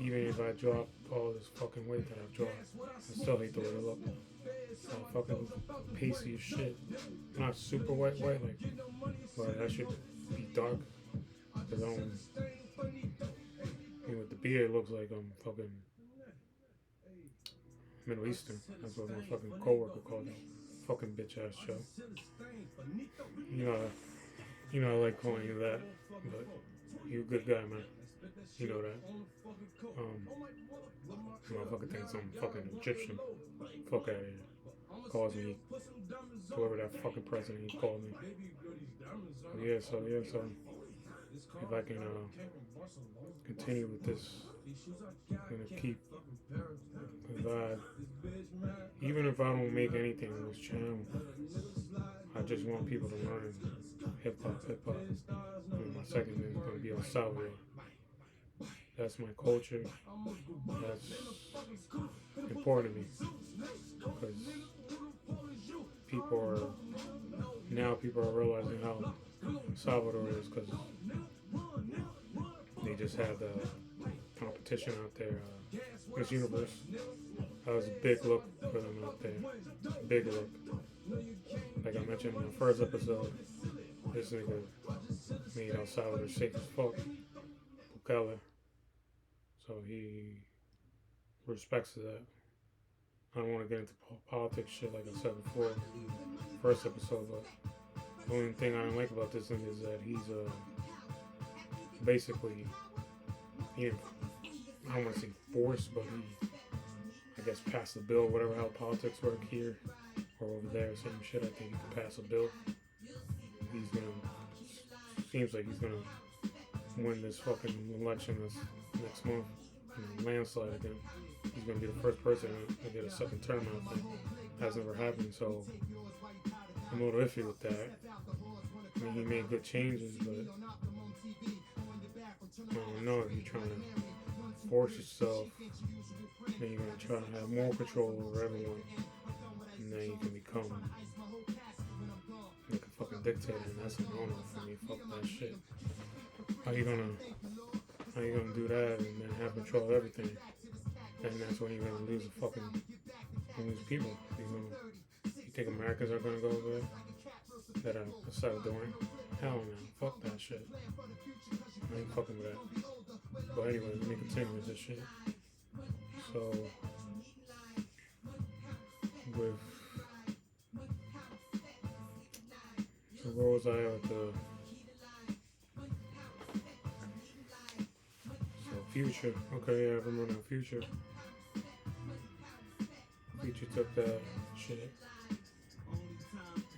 Even if I drop all this fucking weight that I've dropped, I still hate the way I look. I'm fucking pasty as shit. Not super white, like, but I should be dark. Cause with the beard, it looks like I'm fucking Middle Eastern. That's what my fucking coworker called it. Fucking bitch ass show. You know, I like calling you that, but you a good guy, man. You know that. Motherfucker thinks I'm fucking Egyptian. Fuck out of here. Calls me whoever that fucking president he called me. So if I can continue with this, I'm gonna keep the vibe. Even if I don't make anything on this channel, I just want people to learn hip hop. My second thing is gonna be El Salvador. That's my culture. That's important to me because people are realizing how Salvador is because they just had the competition out there, Miss Universe. That was a big look for them out there. Big look. Like I mentioned in the first episode, this nigga made El Salvador safe as fuck. Bukele. So he respects that. I don't want to get into politics shit like I said before, first episode, but the only thing I don't like about this thing is that he's basically, I don't want to say forced, but he, I guess, passed the bill, whatever how politics work here or over there, same shit. I think he could pass a bill. Seems like he's gonna win this fucking election this next month, landslide again. He's gonna be the first president to get a second term out there. Has never happened, so I'm a little iffy with that. I mean, he made good changes, but I don't know if you're trying to force yourself, then you're gonna try to have more control over everyone, and then you can become like a fucking dictator, and that's a no-no for me. Fuck that shit. How you gonna do that and then have control of everything? And that's when you're gonna lose people. You think Americans are gonna go over there? That are Salvadoran? Hell no. Fuck that shit. I ain't fucking with that. But anyway, let me continue with this shit. So, where was I at the Future? Okay, yeah, I remember that Future. Future took that shit.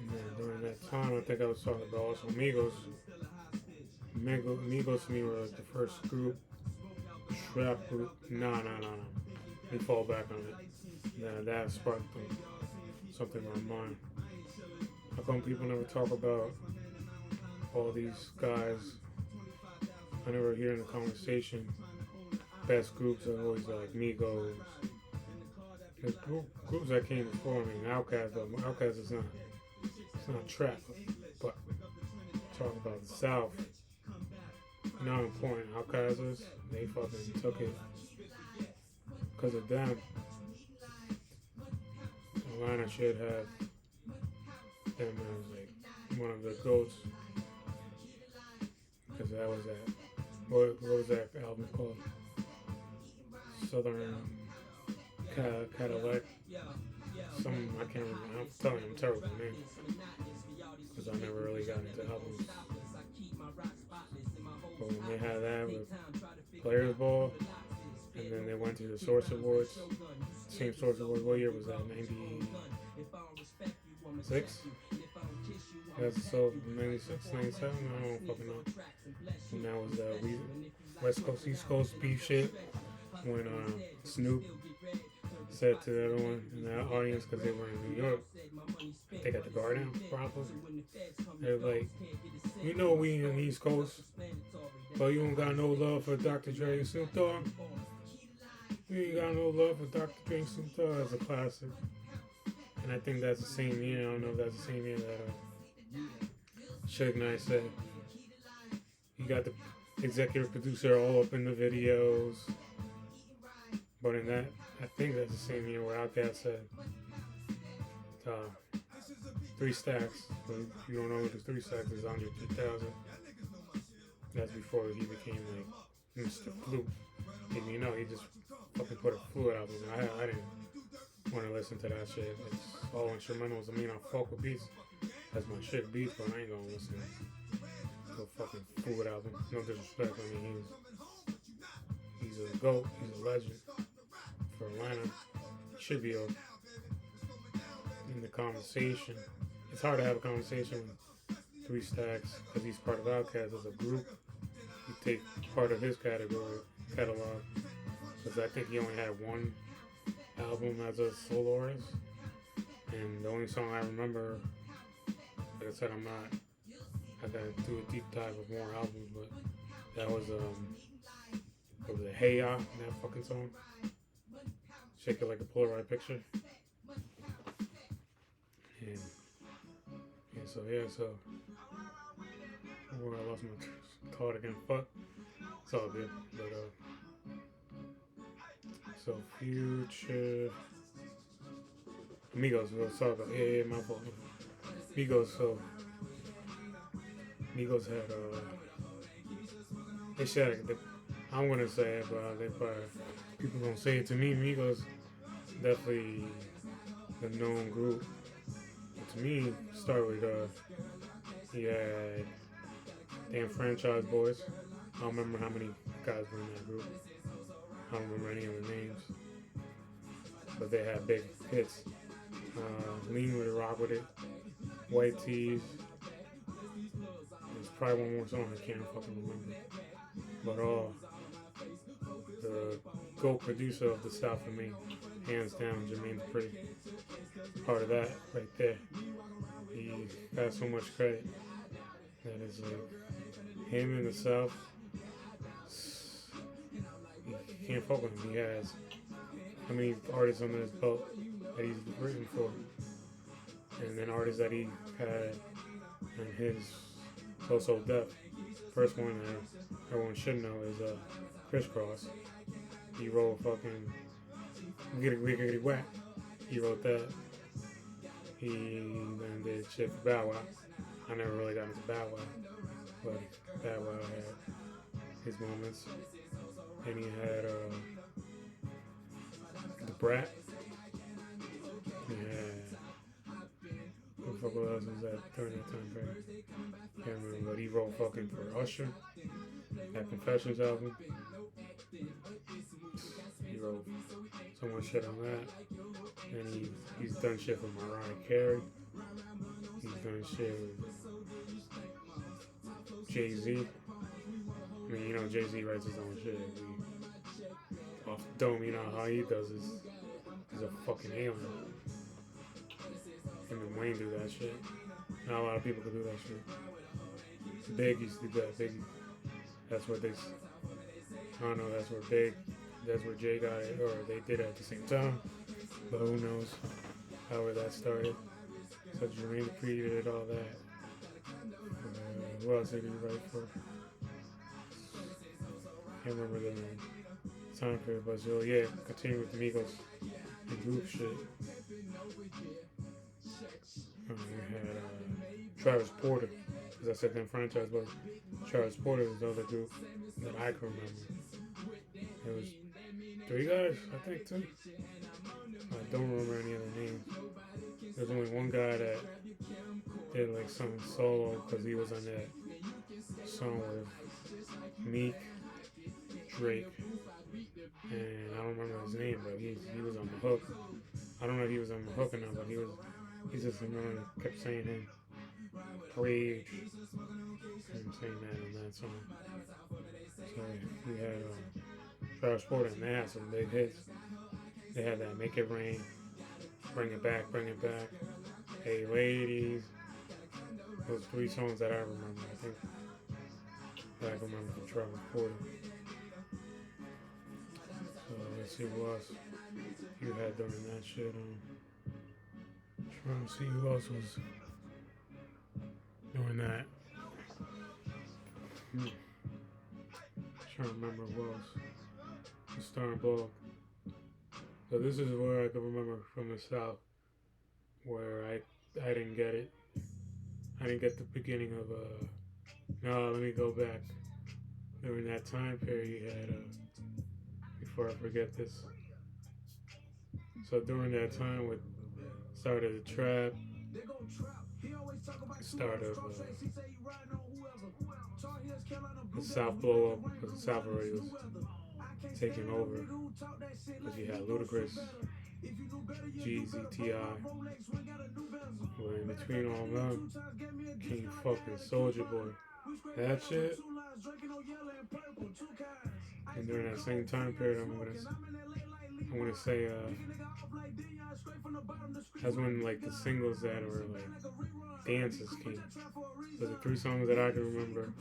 And then during that time, I think I was talking about also Migos. Migos to me were like the first group, trap group. No. They fall back on it. That sparked something in my mind. How come people never talk about all these guys? I never hear in the conversation. Best groups are always like Migos. There's groups that came before. I mean, Outkast, but Outkast is not trap. But talking about the South, not important. Outkast is, they fucking took it because of them. Atlanta should have them as like one of the goats because that was that. What was that album called? Southern Cadillac. I can't remember. I'm telling you, I'm terrible with names because I never really got into albums. But when they had that with Players Ball, and then they went to the Source Awards, same Source Awards. What year was that? 96? That's so 96, 97. I don't fucking know. And that was West Coast, East Coast beef shit. when Snoop said to everyone in the audience, because they were in New York, I think at the Garden, probably, they were like, you know we in the East Coast, but you don't got no love for Dr. Dre and Snoop Dogg. You ain't got no love for Dr. Dre and Snoop Dogg. That's a classic. And I think that's the same year. I don't know if that's the same year that Suge Knight said. You got the executive producer all up in the videos. But in that, I think that's the same year where Outkast said 3 Stacks. But if you don't know what the 3 Stacks is, Andre 3000. That's before he became like Mr. Flu. And you know, he just fucking put a Flu album. I didn't want to listen to that shit. It's all instrumentals. I mean, I fuck with beats. That's my shit, beats, but I ain't gonna listen to a fucking Flu album. No disrespect. I mean, he's a GOAT. He's a legend for Atlanta. Should be in the conversation. It's hard to have a conversation with 3 Stacks because he's part of Outkast as a group. You take part of his catalog, because I think he only had one album as a solo artist, and the only song I remember, like I said, I gotta do a deep dive of more albums, but that was what was it, Hey Ya, that fucking song, Shake It Like a Polaroid Picture, and so where I lost my thought again, fuck, it's all good, but so Future, Migos, we'll talk about, my fault, Migos, so Migos had, they said, I'm gonna say it, but they probably, people gonna say it to me, Migos, definitely the known group, but to me, start with, he had damn Franchise Boys. I don't remember how many guys were in that group. I don't remember any of the names. But they had big hits. Lean With It, Rock With It, White Tees. There's probably one more song I can't fucking remember. But the GOAT producer of the South of Me, hands down, Jermaine Dupri. Part of that right there. He got so much credit. That is like him in the South. You can't fuck with him. He has how many artists under his belt that he's written for, and then artists that he had in his So Def. First one that everyone should know is Crisscross. He wrote fucking Wiggity Whack. He wrote that. He then did shit for Bow Wow. I never really got into Bow Wow, but Bow Wow had his moments. And he had The Brat. He had, what the fuck else was that during that time frame? Can't remember, but he wrote fucking for Usher, that Confessions album. He wrote so much shit on that. And he's done shit for Mariah Carey. He's done shit with Jay-Z. I mean, you know, Jay-Z writes his own shit. Off the dome, you know how he does is he's a fucking alien. Him and Wayne do that shit. Not a lot of people can do that shit. Big used to do that. Big, that's what I don't know, that's where Jay got it, or they did it at the same time. But who knows however that started. So Jermaine Dupri did all that. Who else did he write for? Can't remember the time period, but so yeah, continue with the Migos and group shit. We had Travis Porter, because I said then Franchise was Travis Porter was the other group that I can remember. It was 3 guys, I think, too. I don't remember any other names. There's only one guy that did like something solo because he was on that song with Meek, Drake, and I don't remember his name, but he was on the hook. I don't know if he was on the hook or not, but he's just remember kept saying him, Rage, and saying that in that song. So we had Travis Porter, and they had some big hits. They had that Make It Rain, Bring It Back, Bring It Back, Hey Ladies. Those three songs that I remember, I think, that I can remember from Travis Porter. So let's see who else you had during that shit. Trying to see who else was doing that. Trying to remember who else was starting blog. So this is where I can remember from the South, where I didn't get it. I didn't get the beginning of no, let me go back. During that time period you had before I forget this. So during that time with start of the trap, start of the South blow up, because the South already was taking over, because you had Ludacris, Jeezy, T.I. Well, in between all them came fucking Soulja Boy. That shit. And during that same time period, I'm gonna say that's when like the singles that were like dances came. So the three songs that I can remember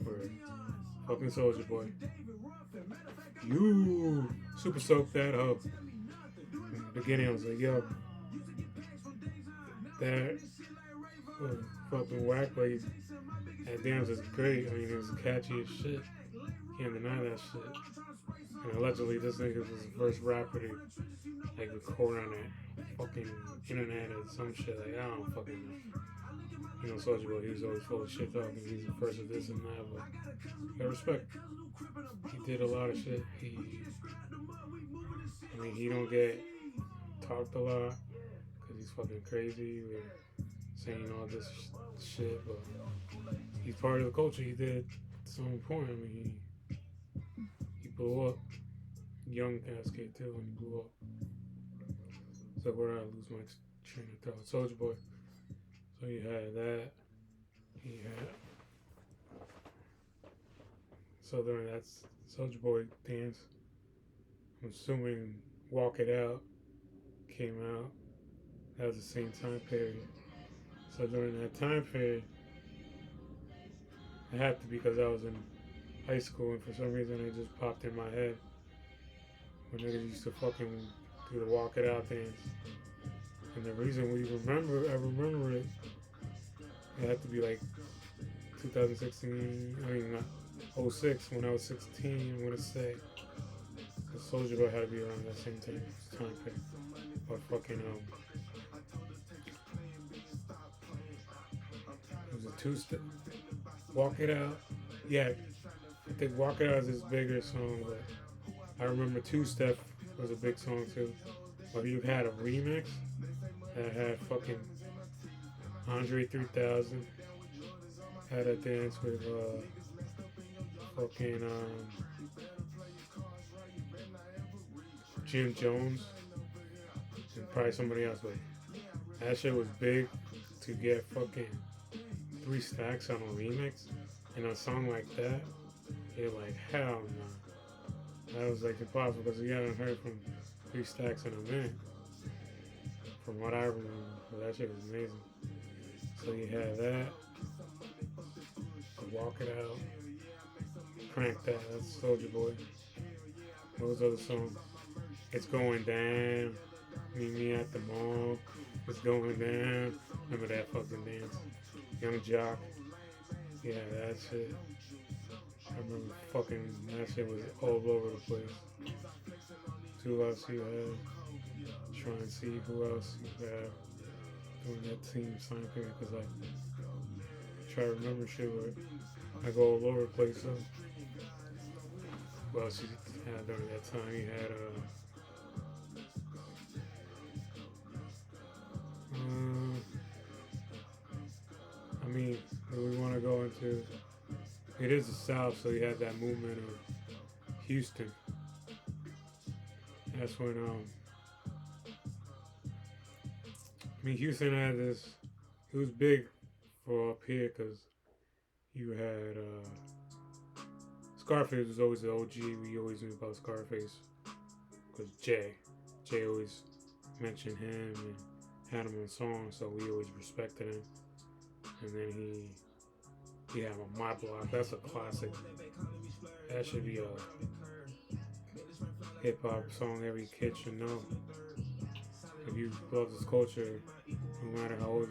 were fucking Soulja Boy, You, Super Soak That Up. In the beginning I was like, yo, that was fucking whack, but that dance is great. I mean, it was catchy as shit. Can't deny that shit. And allegedly, this nigga was the first rapper to like record on that fucking internet or some shit. Like, I don't fucking know. You know, Soulja Boy, he was always full of shit talking. He's the first of this and that, but I respect. He did a lot of shit. I mean, he don't get talked a lot because he's fucking crazy with saying all this shit, but he's part of the culture. He did at some point. I mean, he blew up. Young ass kid too when he blew up. So where I lose my train of thought. Soulja Boy. So you had that. He had. So during that Soulja Boy dance, I'm assuming Walk It Out came out. That was the same time period. So during that time period, it had to be because I was in high school and for some reason it just popped in my head. When niggas used to fucking do the Walk It Out dance. And the reason I remember it had to be like 2016, I mean, 06, when I was 16, I'm gonna say. Because Soulja Boy had to be around that same time period. Or fucking, it was a two-step. Walk It Out. Yeah, I think Walk It Out is his bigger song, but I remember Two Step was a big song too. But you had a remix that had fucking Andre 3000. Had a dance with fucking Jim Jones and probably somebody else. But that shit was big to get fucking 3 Stacks on a remix and a song like that. You're like, hell no. That was like impossible because you hadn't heard from 3 Stacks in a minute. From what I remember, but that shit was amazing. So you had that. Walk It Out. Crank That. That's Soulja Boy. What was the other song? It's Going Down. Meet Me at the Mall. It's Going Down. Remember that fucking dance? Young Jock. Yeah, that shit. I remember fucking that shit was all over the place. Who else you had? Try and see who else you have doing that team sign period because I try to remember shit where I go all over the place. So who else you had during that time? You had I mean, we want to go into it is the South, so you had that movement of Houston. That's when I mean, Houston had this. It was big for up here because you had Scarface was always the OG. We always knew about Scarface because Jay always mentioned him and had him in songs, so we always respected him. And then he had on My Block. That's a classic. That should be a hip hop song every kid should know. If you love this culture, no matter how old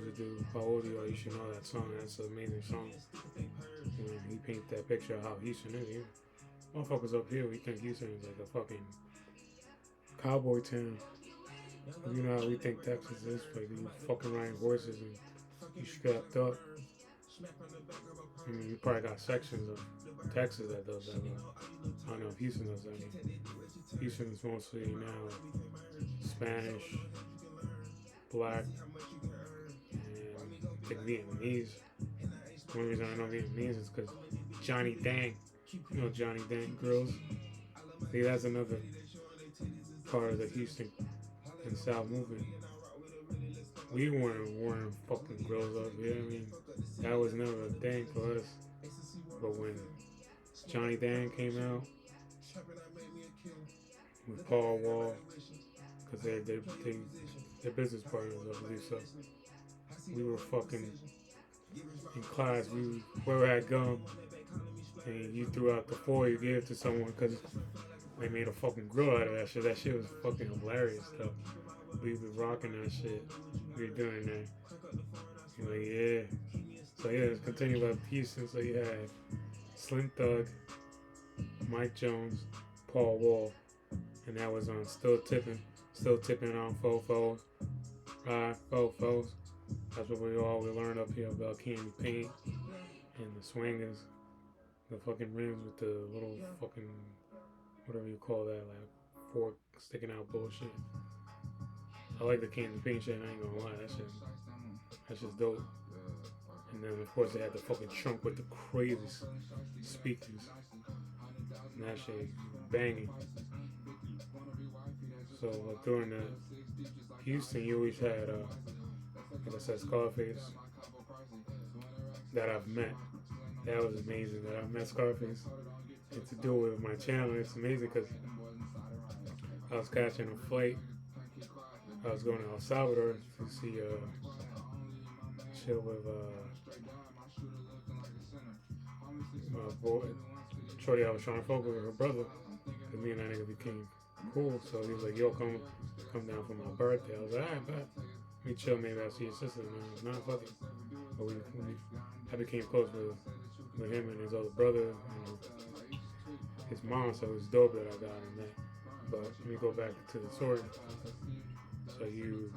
you are, you should know that song. That's an amazing song. And he painted that picture of how Houston is. Yeah. Motherfuckers up here, we think Houston is like a fucking cowboy town. You know how we think Texas is, like you fucking riding horses and you strapped up. I mean, you probably got sections of Texas that does that. I don't know if Houston does that. Houston is mostly now Spanish, Black, and I think Vietnamese. The only reason I know Vietnamese is because Johnny Dang. You know Johnny Dang girls? See, that's another part of the Houston and South movement. We weren't wearing fucking grills up here. I mean, that was never a thing for us. But when Johnny Dang came out with Paul Wall, because they're business partners, I believe so. We were fucking in class. We had gum, and you threw out the foil you gave it to someone because they made a fucking grill out of that shit. That shit was fucking hilarious, though. We were rocking that shit. We were doing that. You're like, yeah. So yeah, let's continue about Houston. So you had Slim Thug, Mike Jones, Paul Wall, and that was on Still Tipping on Fofos. Fofos. That's what we learned up here about Candy Paint and the swingers, the fucking rims with the little fucking whatever you call that, like fork sticking out bullshit. I like the Candy Paint shit. I ain't gonna lie, that's just dope. And then of course they had the fucking trunk with the craziest speakers. And that shit banging. So during the Houston, you always had, like I said, Scarface that I've met. That was amazing that I met Scarface. And to do it with my channel, it's amazing because I was catching a flight. I was going to El Salvador to see chill with my boy, Shorty. I was trying to focus with her brother, because me and that nigga became cool. So he was like, yo, come down for my birthday. I was like, alright, bet. We chill, maybe I'll see your sister. And I was not fucking. But I became close with him and his older brother, and his mom, so it was dope that I got in that. But let me go back to the story. So you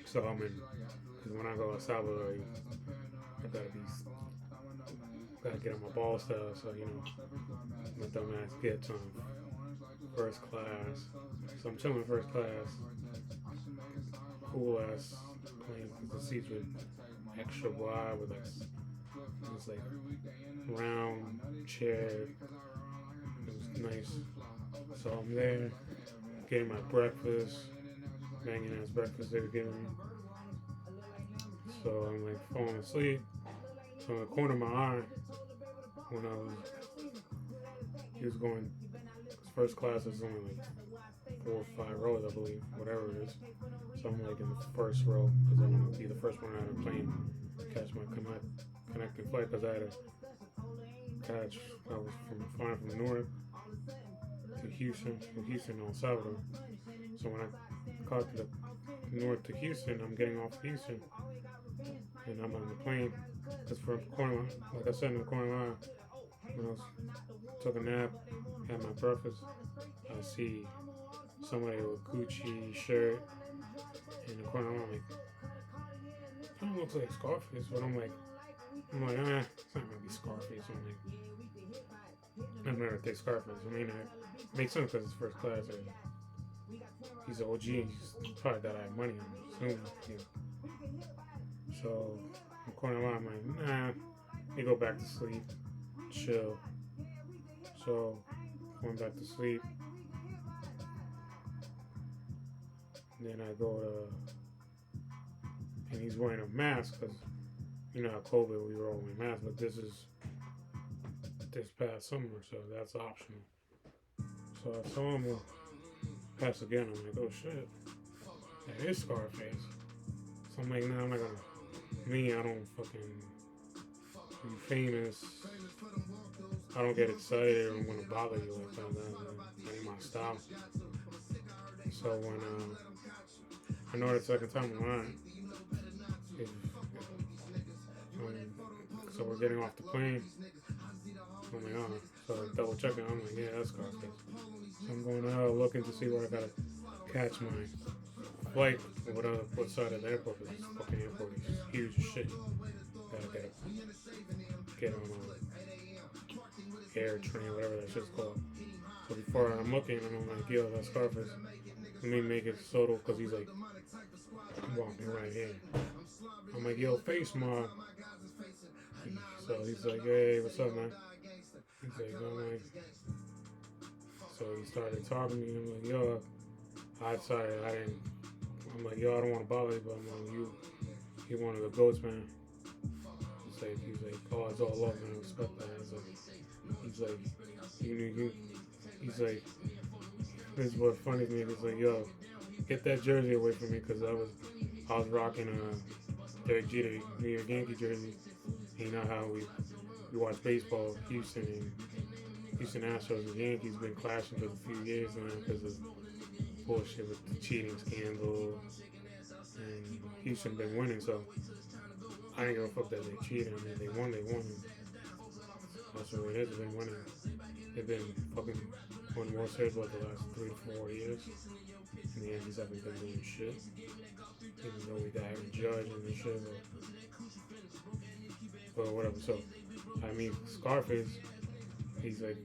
saw him in, because when I go to El Salvador, I gotta get on my ball style, so you know, my dumb ass gets on first class. So I'm chilling first class, cool ass plane, the seats were extra wide with like round chair. It was nice. So I'm there, getting my breakfast, banging ass breakfast they were giving me. So I'm like falling asleep. So in the corner of my eye, when he was going, first class is only like 4 or 5 rows, I believe, whatever it is. So I'm like in the first row because I want to be the first one out of the plane, catch my connecting flight, because I had to I was flying from Newark to Houston, from Houston to El Salvador. So when I caught the Newark to Houston, I'm getting off Houston, and I'm on the plane. Because for a corner, like I said, in the corner line, when I took a nap, had my breakfast, I see somebody with a Gucci shirt in the corner line. I'm like, kind of looks like Scarface, but I'm like, it's not gonna be Scarface. I'm like, I've never take Scarface. I mean, it makes sense because it's first class and he's an OG. He's probably got that money, I'm assuming. Yeah. So, in the corner line, I'm like, nah, let me go back to sleep, chill. So, going back to sleep. Then I go to, and he's wearing a mask because, you know how COVID, we were all wearing masks, but this this past summer, so that's optional. So I saw him pass again. I'm like, oh shit, that is Scarface. So I'm like, nah, I'm not gonna. Me, I don't fucking be famous. I don't get excited or want to bother you like that. That ain't my style. So when I know the second time around, if, so we're getting off the plane. I'm like, oh, so double checking. I'm like, yeah, that's Scarface. So I'm going out looking to see where I gotta catch my flight or what side of the airport, because this fucking airport is huge as shit. Gotta get on air train, whatever that shit's called. So before I'm looking, and I'm like, yo, that's Scarface. Let me make it subtle, because he's like walking right here. I'm like, yo, face mob. So he's like, hey, what's up, man? He's like, I'm like, so he started talking to me. I'm like, yo, I'm like, yo, I don't want to bother you, but I'm like, you one of the goats, man. He's like, oh, it's all love, man. I respect that. He's like, he's like, this is what's funny to me. He's like, yo, get that jersey away from me, because I was rocking Derek Jeter New York Yankee jersey. You know how we watch baseball, Houston Astros and Yankees been clashing for a few years now because of bullshit with the cheating scandal, and Houston been winning, so I ain't give a fuck that they cheated. I mean, they won. That's what it is. They've been winning. They've been fucking winning World Series for the last 3 to 4 years. And the Yankees haven't been doing shit. Even though we got Aaron Judge and shit. But whatever. So, I mean, Scarface, he's like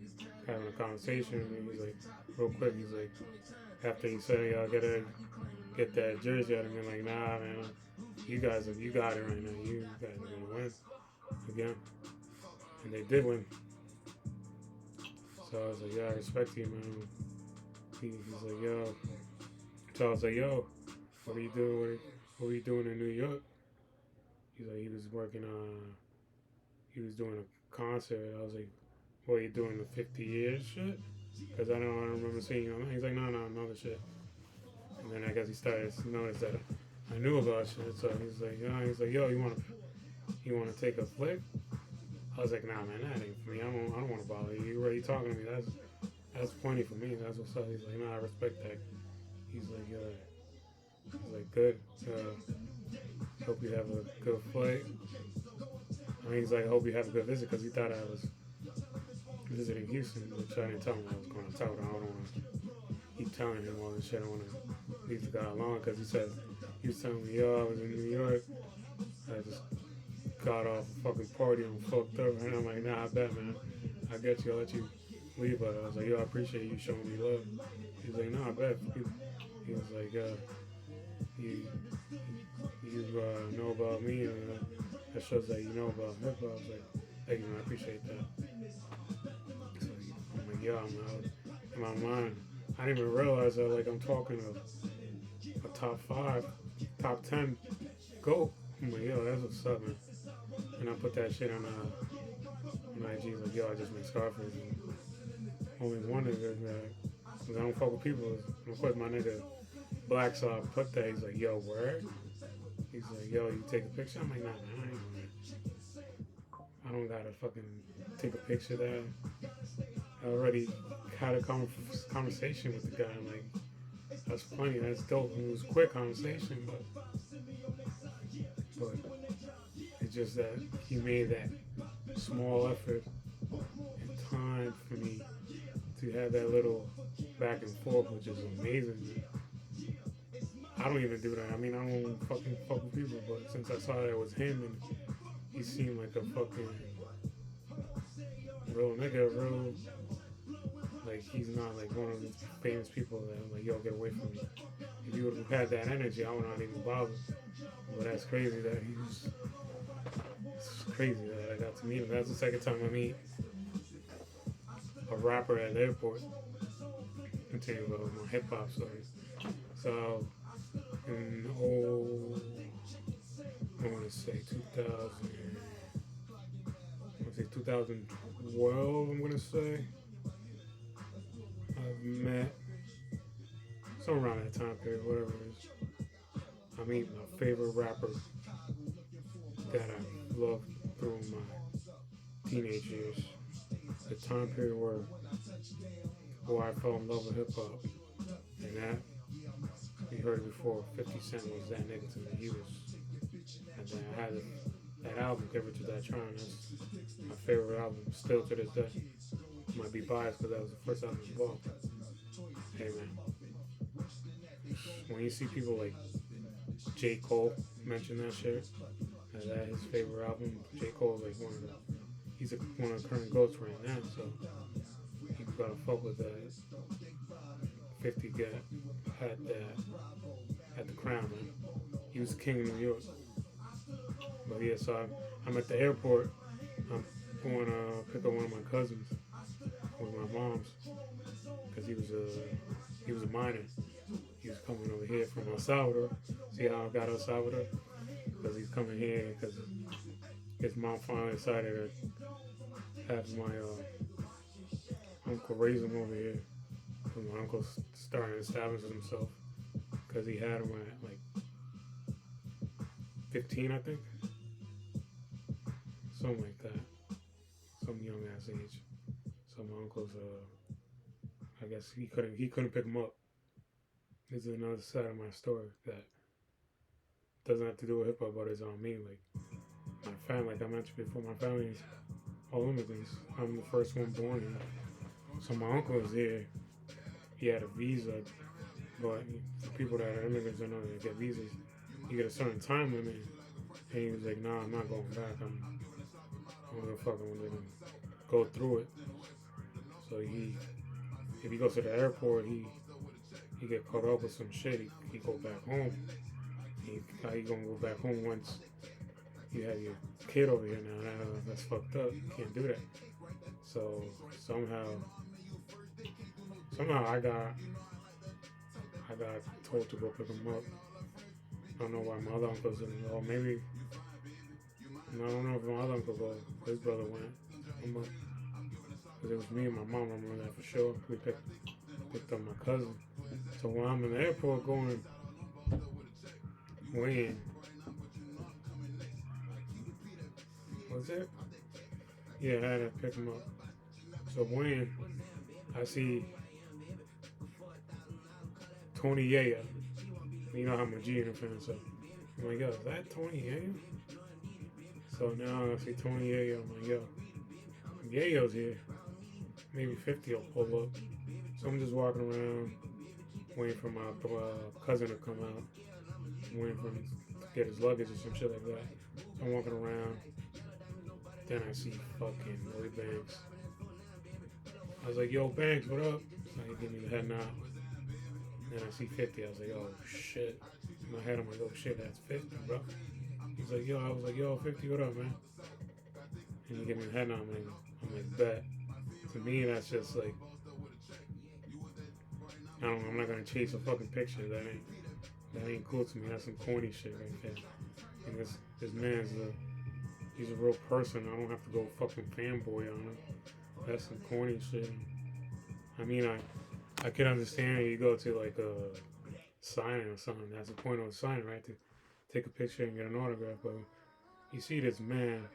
having a conversation. And he's like, real quick, he's like, after he said, y'all gotta get that jersey out of me, I'm like, nah, man. You got it right now. You guys are gonna win again. And they did win. So I was like, yeah, I respect you, man. He's like, yo. So I was like, yo, what are you doing? What were you doing in New York? He's like, he was doing a concert. I was like, what are you doing, the 50 years shit? Because I don't remember seeing him. He's like, no, another shit. And then I guess he started to notice that I knew about shit. So he's like, yo, you want to take a flick? I was like, nah, man, that ain't for me. I don't want to bother you. You already talking to me. That's plenty for me. That's what's up. He's like, nah, I respect that. He's like, good. Hope you have a good flight. I mean, he's like, I hope you have a good visit, because he thought I was visiting Houston, which I didn't tell him I was going to talk. I don't want to keep telling him all this shit. I want to leave the guy alone, because he was telling me, yo, I was in New York. I just got off a fucking party and fucked up. And I'm like, nah, I bet, man. I get you. I'll let you leave. But I was like, yo, I appreciate you showing me love. He's like, nah, I bet. He was like, you know about me, and that shows that you know about hip hop. I was like, thank you, man. I appreciate that. So I'm like, yo, I'm out in my mind. I didn't even realize that, like, I'm talking a top 5, top 10 GOAT. I'm like, yo, that's what's up, man. And I put that shit on IG, like, yo, I just made Scarface. And only one of it, because I don't fuck with people. And of course, my nigga Black Saw put that. He's like, yo, word? He's like, yo, you take a picture? I'm like, nah, man, I don't gotta fucking take a picture of that. I already had a conversation with the guy. I'm like, that's funny, that's dope. It was a quick conversation, but it's just that he made that small effort and time for me to have that little back and forth, which is amazing. I don't even do that. I mean, I don't fucking fuck with people, but since I saw that it was him, and he seemed like a fucking real nigga, like, he's not like one of these famous people that I'm like, yo, get away from me. If you would have had that energy, I would not even bother. But that's crazy that it's crazy that I got to meet him. That's the second time I meet a rapper at the airport. Continue about my hip hop stories. So, in I want to say say 2012, I'm gonna say. I've met somewhere around that time period, whatever it is. I meet my favorite rapper that I loved through my teenage years. The time period where I fell in love with hip hop. And that, we heard it before, 50 Cent was that nigga to me. He was, and then I had that album, Give It to That Tron. That's my favorite album, still to this day. Might be biased because that was the first album I bought. Hey man, when you see people like J. Cole mention that shit, and that his favorite album, J. Cole is like one of the current goats right now, so you gotta fuck with that. 50 had the crown, man. He was the king of New York. But yeah, so I'm at the airport. I'm going to pick up one of my cousins with my mom's because he was a minor. He was coming over here from El Salvador. See how I got El Salvador? Because he's coming here because his mom finally decided to have my uncle raise him over here. My uncle's starting to establish himself because he had him at like 15, I think, something like that, some young ass age. So my uncle's, I guess he couldn't pick him up. This is another side of my story that doesn't have to do with hip hop, but it's on me. Like my family, like I mentioned before, my family is all immigrants. I'm the first one born here, so my uncle was here. He had a visa, but for people that are immigrants don't know they get visas. You get a certain time limit, and he was like, "Nah, I'm not going back. I'm gonna fucking go through it." So if he goes to the airport, he get caught up with some shit. He go back home. How you gonna go back home once you have your kid over here now? That's fucked up. You can't do that. So somehow I got told to go pick him up. I don't know why my other uncle didn't go. Maybe I don't know if my other uncle go. His brother went. Because it was me and my mom. I remember that for sure. We picked up my cousin. So when I'm in the airport going when was it? Yeah, I had to pick him up. So when I see Tony Yayo. You know how I'm a Gino fan, so I'm like, yo, is that Tony Yayo? So now I see Tony Yayo, I'm like, yo, Yayo's here. Maybe 50 will pull up. So I'm just walking around, waiting for my cousin to come out, waiting for him to get his luggage or some shit like that. So I'm walking around, then I see fucking Lloyd Banks. I was like, yo, Banks, what up? So he gave me the head nod. And I see 50, I was like, oh shit. In my head, I'm like, oh shit, that's 50, bro. He's like, yo, I was like, yo, 50, what up, man? And he gave me the head nod, I'm like, bet. To me, that's just like, I don't know, I'm not gonna chase a fucking picture. That ain't cool to me. That's some corny shit right there. And this man's he's a real person. I don't have to go fucking fanboy on him. That's some corny shit. I mean, I can understand you go to like a signing or something. That's the point of a sign, right? To take a picture and get an autograph. But you see this man,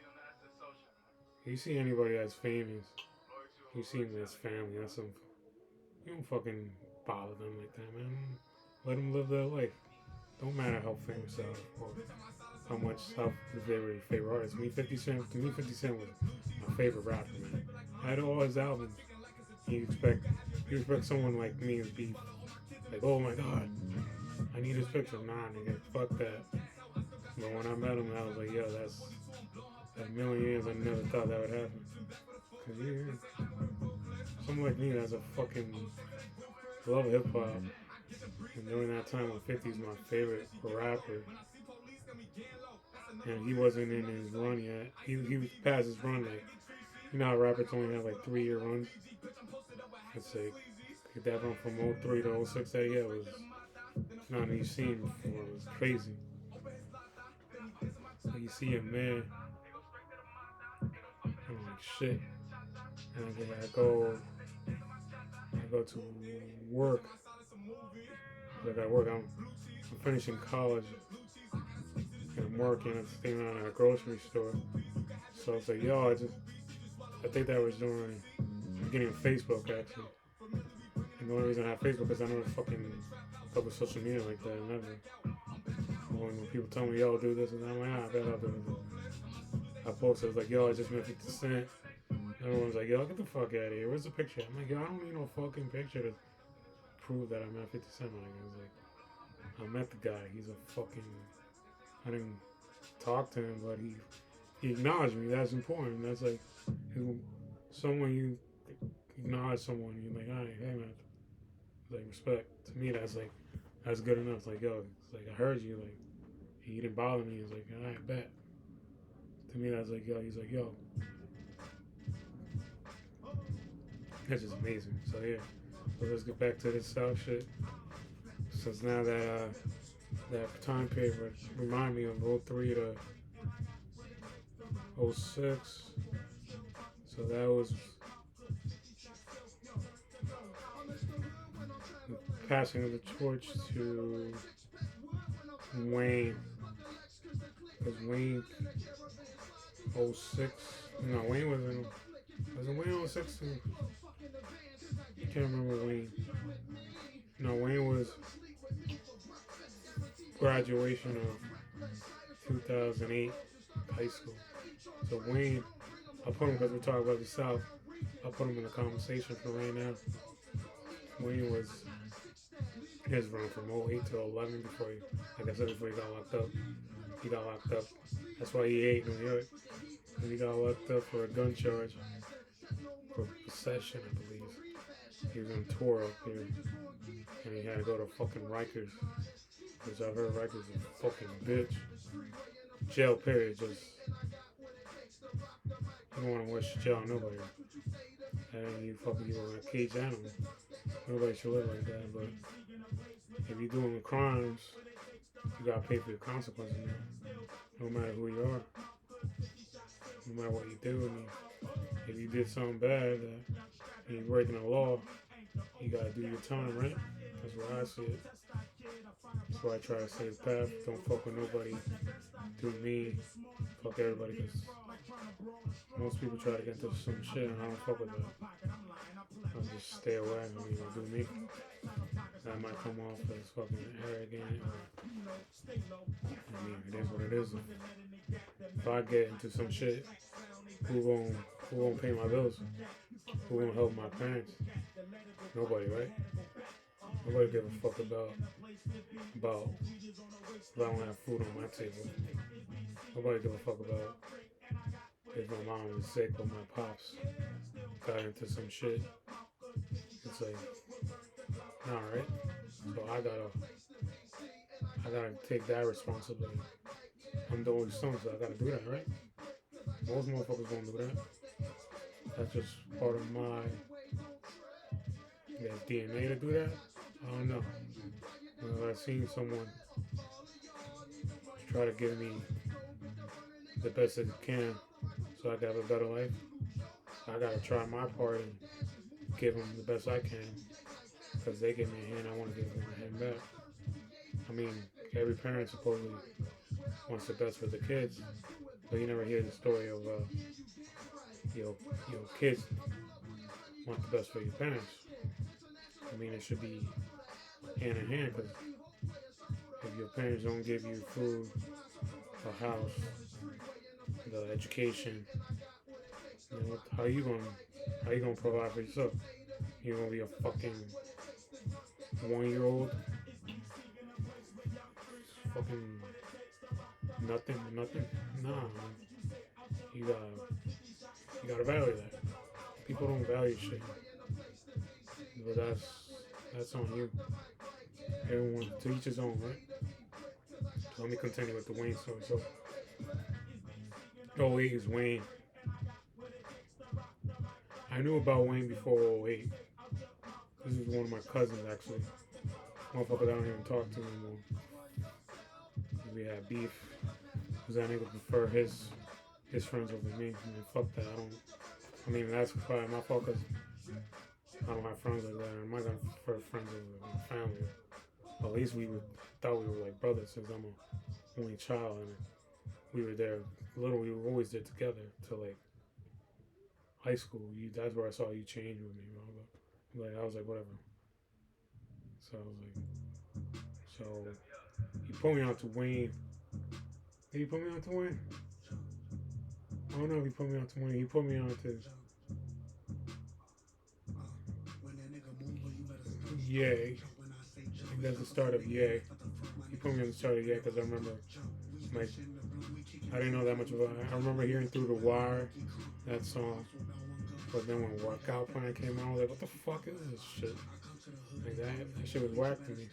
you see anybody that's famous, you see him as family. That's some, you don't fucking bother them like that, man. Let them live their life. Don't matter how famous they are or how they were your favorite artist. To me, 50 Cent was my favorite rapper, man. I had all his albums. You expect someone like me to be like, oh my god, I need his picture. Nah, nigga, fuck that. But when I met him, I was like, yo, that's a million years. I never thought that would happen. Cause yeah, someone like me that's a fucking love hip hop. And during that time when 50's my favorite rapper, and he wasn't in his run yet. He was past his run. Like, you know how rappers only have like 3-year runs. It's like that run from 03 to 06 that year was not even seen before. It was crazy. So you see a man I'm like, shit. And then I go to work. I got to work. I'm finishing college and I'm working at the thing at a grocery store. So I was like, yo, I think that was during the beginning of Facebook actually. And the only reason I have Facebook is I never fucking fuck with social media like that. Never. When people tell me, yo, do this and that, I'm like, I bet I'll do it. I posted, I was like, yo, I just met 50 Cent. Everyone's like, yo, get the fuck out of here. Where's the picture? I'm like, yo, I don't need no fucking picture to prove that I met 50 Cent. Like, I was like, I met the guy. He's a fucking. I didn't talk to him, but he acknowledged me. That's important. That's like, someone you acknowledge someone, you're like, all right, hey man, like respect. To me, that's good enough. Like, yo, it's like I heard you. Like, he didn't bother me. He's like, all right, bet. To me, that's like, yo. He's like, yo. That's just amazing. So yeah. So let's get back to this South shit. Since now that time period remind me of 03 to 06. So that was the passing of the torch to Wayne. Because Wayne 06. No, Wayne was in Wayne 06? I can't remember Wayne. No, Wayne was graduation of 2008 high school. So Wayne, I'll put him because we're talking about the South. I'll put him in the conversation for right now. Wayne was his run from 08 to 11 before he, like I said, before he got locked up. He got locked up. That's why he ate New York. He got locked up for a gun charge for possession, I believe. He was on tour up here, and he had to go to fucking Rikers, which I've heard Rikers is a fucking bitch. Jail period, just you don't want to wish jail on nobody. And you in a cage animal. Nobody should live like that. But if you're doing crimes, you gotta pay for your consequences, man. No matter who you are, no matter what you do. I mean, if you did something bad and you're breaking the law, you gotta do your time, right? That's why I see it. That's why I try to stay the path. Don't fuck with nobody. Do me. Fuck everybody. Because most people try to get into some shit and I don't fuck with that. I'll just stay away. I mean, do me. That might come off as fucking arrogant. I mean, it is what it is. If I get into some shit, who gonna pay my bills? Who gonna help my parents? Nobody, right? Nobody give a fuck about if I don't have food on my table. Nobody give a fuck about if my mom was sick or my pops got into some shit. It's like, nah, right? So I gotta take that responsibility. I'm the only son, so I gotta do that, right? Most motherfuckers won't do that. That's just part of my DNA to do that. I don't know. When I've seen someone try to give me the best that they can so I can have a better life, I gotta try my part and give them the best I can because they give me a hand, I want to give them a hand back. I mean, every parent supposedly wants the best for the kids, but you never hear the story of your kids want the best for your parents. I mean, it should be hand in hand because if your parents don't give you food, a house, the education, you know, how you gonna provide for yourself? You gonna be a fucking 1-year-old, fucking nothing? Nah, man. You gotta value that. People don't value shit, but that's on you. Everyone to each his own, right? So let me continue with the Wayne story. So, 08 is Wayne. I knew about Wayne before 08. This is one of my cousins, actually. Motherfucker I don't even talk to anymore. We had beef. Because that nigga prefer his his friends over me. I mean, fuck that. I don't. I mean, that's probably my fault because I don't have friends like that. I'm not gonna prefer friends over my family. At least thought we were like brothers since I'm a only child and we were there. Little, we were always there together till like high school. That's where I saw you change with me, bro. But, like I was like whatever. So I was like, so he put me on to Wayne. Did he put me on to Wayne? I don't know if he put me on to Wayne. He put me on to Yay. I think that's the start of Yay. He put me on the start of Yay because I remember, like, I didn't know that much about it. I remember hearing Through the Wire, that song. But then when Workout Plan came out, I was like, what the fuck is this shit? Like, that shit was whack to me.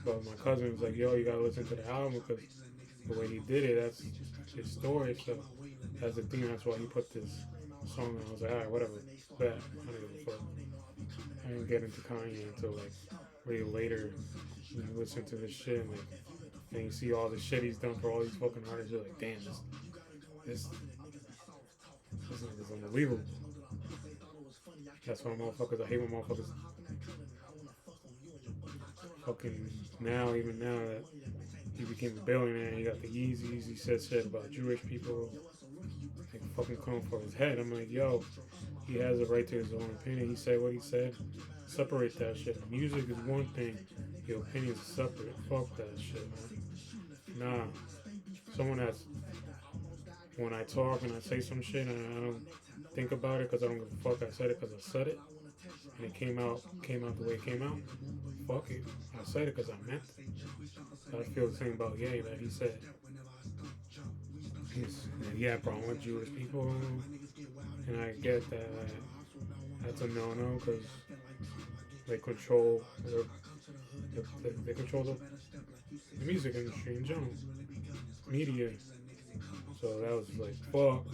But my cousin was like, yo, you gotta listen to the album because the way he did it, that's his story. So that's the thing. That's why he put this song on. I was like, all right, whatever. Bet. I don't give a fuck. I didn't get into Kanye until like way later. You listen to this shit and, like, and you see all the shit he's done for all these fucking artists. You're like, damn, this nigga's unbelievable. That's why motherfuckers. I hate when motherfuckers fucking now, even now that he became a billionaire, he got the Yeezys. He said shit about Jewish people. Like fucking come for his head. I'm like, yo, he has a right to his own opinion. He said what he said. Separate that shit. Music is one thing. Your opinions are separate. Fuck that shit, man. Nah. Someone that's when I talk and I say some shit and I don't think about it because I don't give a fuck. I said it because I said it, and it came out the way it came out. Fuck it. I said it because I meant it. I feel the same about Ye that he said. He had a problem with Jewish people, and I get that that's a no-no because they control they control the music industry in general, media. So that was like fuck,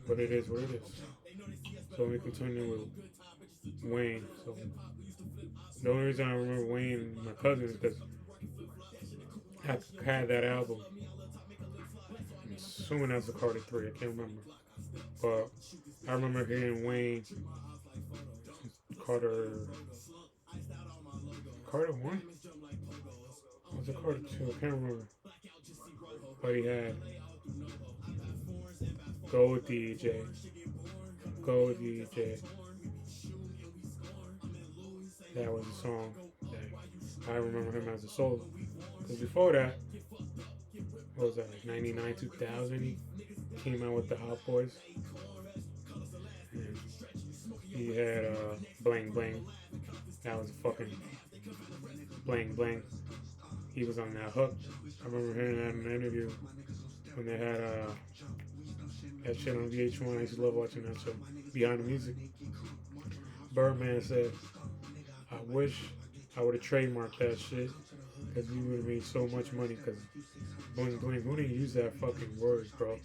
but it is what it is. So we continue with Wayne. So the only reason I remember Wayne and my cousin is because I had that album. I'm assuming that's the Carter 3. I can't remember. But I remember hearing Wayne, Carter, Carter 1? Or was it Carter 2? I can't remember. But he had Go DJ, Go DJ. That was a song that I remember him as a solo. Because before that, what was that, like 99, 2000? He came out with the Hot Boys. And he had Bling Bling. That was fucking Bling Bling. He was on that hook. I remember hearing that in an interview when they had that shit on VH1. I used to love watching that show. Behind the Music. Birdman said, I wish I would have trademarked that shit because we would have made so much money because Bling Bling, who didn't use that fucking word, bro?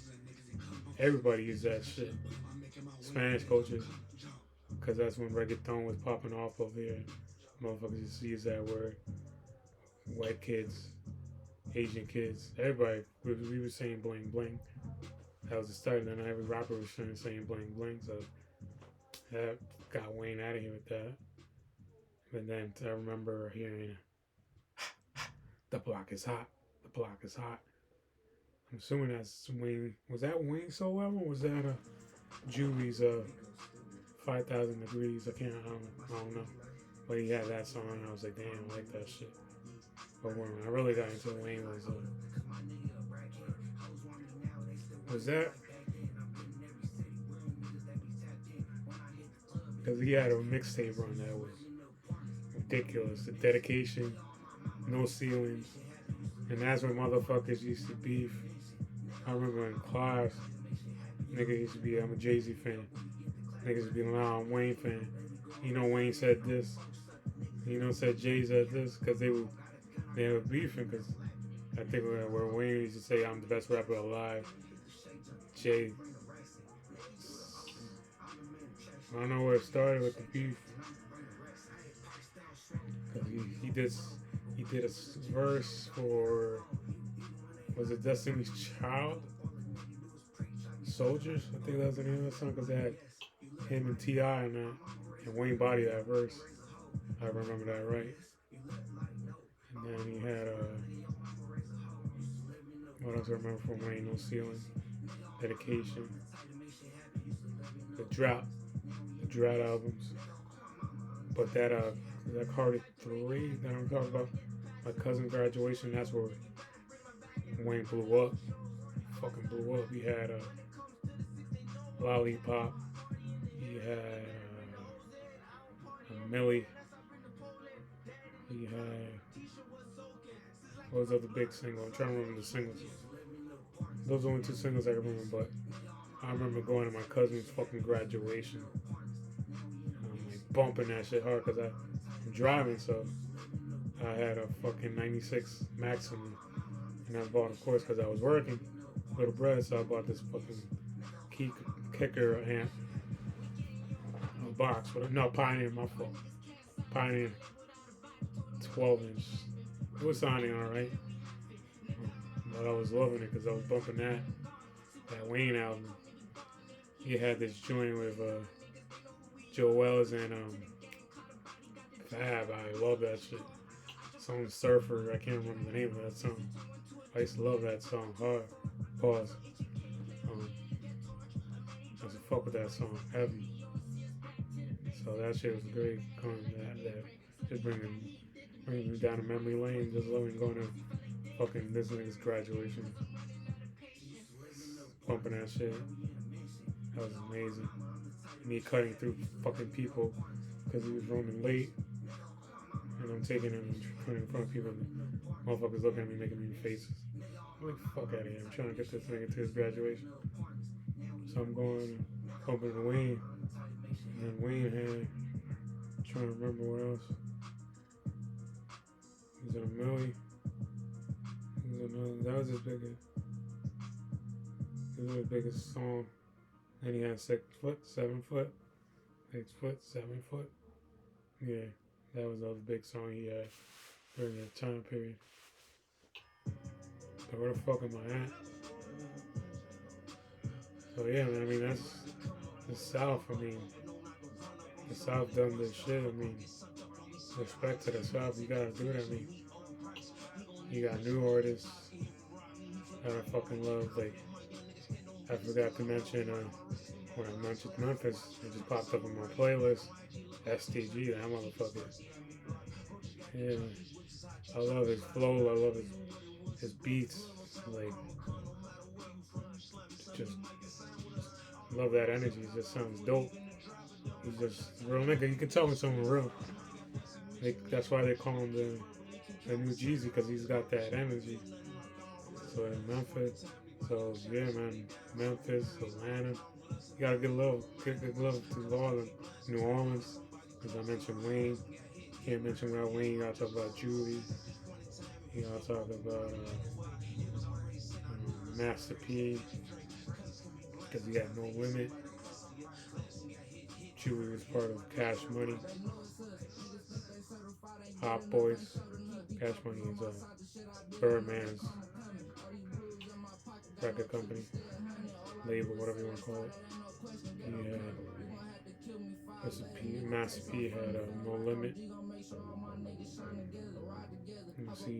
Everybody used that shit. Spanish culture, because that's when reggaeton was popping off over here. Motherfuckers used to use that word. White kids, Asian kids, everybody, we were saying bling bling. That was the start, and then every rapper was saying bling bling, so that got Wayne out of here with that. And then I remember hearing, the block is hot, the block is hot. I'm assuming that's Wayne. Was that Wayne solo album, or was that Juvie's 5,000 Degrees? I don't know. But he had that song, and I was like, damn, I like that shit. But when I really got into Wayne was that? Because he had a mixtape run that was ridiculous. The Dedication, No Ceilings, and that's when motherfuckers used to beef. I remember in class, nigga used to be, I'm a Jay-Z fan. Niggas used to be, nah, I'm Wayne fan. You know Wayne said this. You know said Jay said this because they were beefing because I think where Wayne used to say I'm the best rapper alive. Jay, I don't know where it started with the beef. Cause he did a verse for, was it Destiny's Child? Soldiers. I think that's the name of the song because they had him and T.I. in that, and Wayne Body that verse. I remember that right. And then he had what else I remember from Wayne? No Ceiling, Dedication, the Drought albums. But that Carter 3 that I'm talking about, my cousin's graduation, that's where Wayne blew up. Fucking blew up. He had Lollipop. He had Millie. He had what was the other big single? I'm trying to remember the singles. Those are only two singles I can remember, but I remember going to my cousin's fucking graduation. I'm like bumping that shit hard because I'm driving, so I had a fucking 96 Maximum, and I bought, of course, because I was working, little bread, so I bought this fucking kicker amp, a box, Pioneer, my fault, Pioneer, 12-inch. It was sounding alright, but I was loving it because I was bumping that Wayne album. He had this joint with Joe Wells and Fab. I love that shit. Song Surfer. I can't remember the name of that song. I used to love that song hard. Pause. I used to fuck with that song heavy. So that shit was great. That just bringing me down to memory lane. Just loving going to fucking this nigga's graduation. Bumping that shit. That was amazing. Me cutting through fucking people because he was running late. And I'm taking him and putting in front of people. And motherfuckers looking at me, making me faces. I'm like, fuck out of here. I'm trying to get this nigga to his graduation. So I'm going bumping to Wayne. And then Wayne had, I'm trying to remember what else. He was in a Millie. That was his biggest song. Then he had 6 foot, 7 foot, 6 foot, 7 foot. Yeah, that was the other big song he had during that time period. So where the fuck am I at? So yeah, man, I mean, that's the South. I mean, the South done this shit. I mean, respect to the South, you gotta do that. I mean, you got new artists that I fucking love. Like, I forgot to mention, when I mentioned Memphis, it just popped up on my playlist. STG, that motherfucker. Yeah, I love his flow. I love his beats. Like, just love that energy. It just sounds dope. He's just real nigga. You can tell when someone real. That's why they call him the new Jeezy, because he's got that energy. So in Memphis, so yeah, man, Memphis, Atlanta, you gotta get love to all of them. New Orleans, because I mentioned Wayne. Can't mention without Wayne. You gotta talk about Julie. You gotta talk about Master P, because he got No Limit. Julie was part of Cash Money. Hot Boys. Cash Money is Birdman's record company, label, whatever you want to call it. He had Master P had No Limit. Let me see,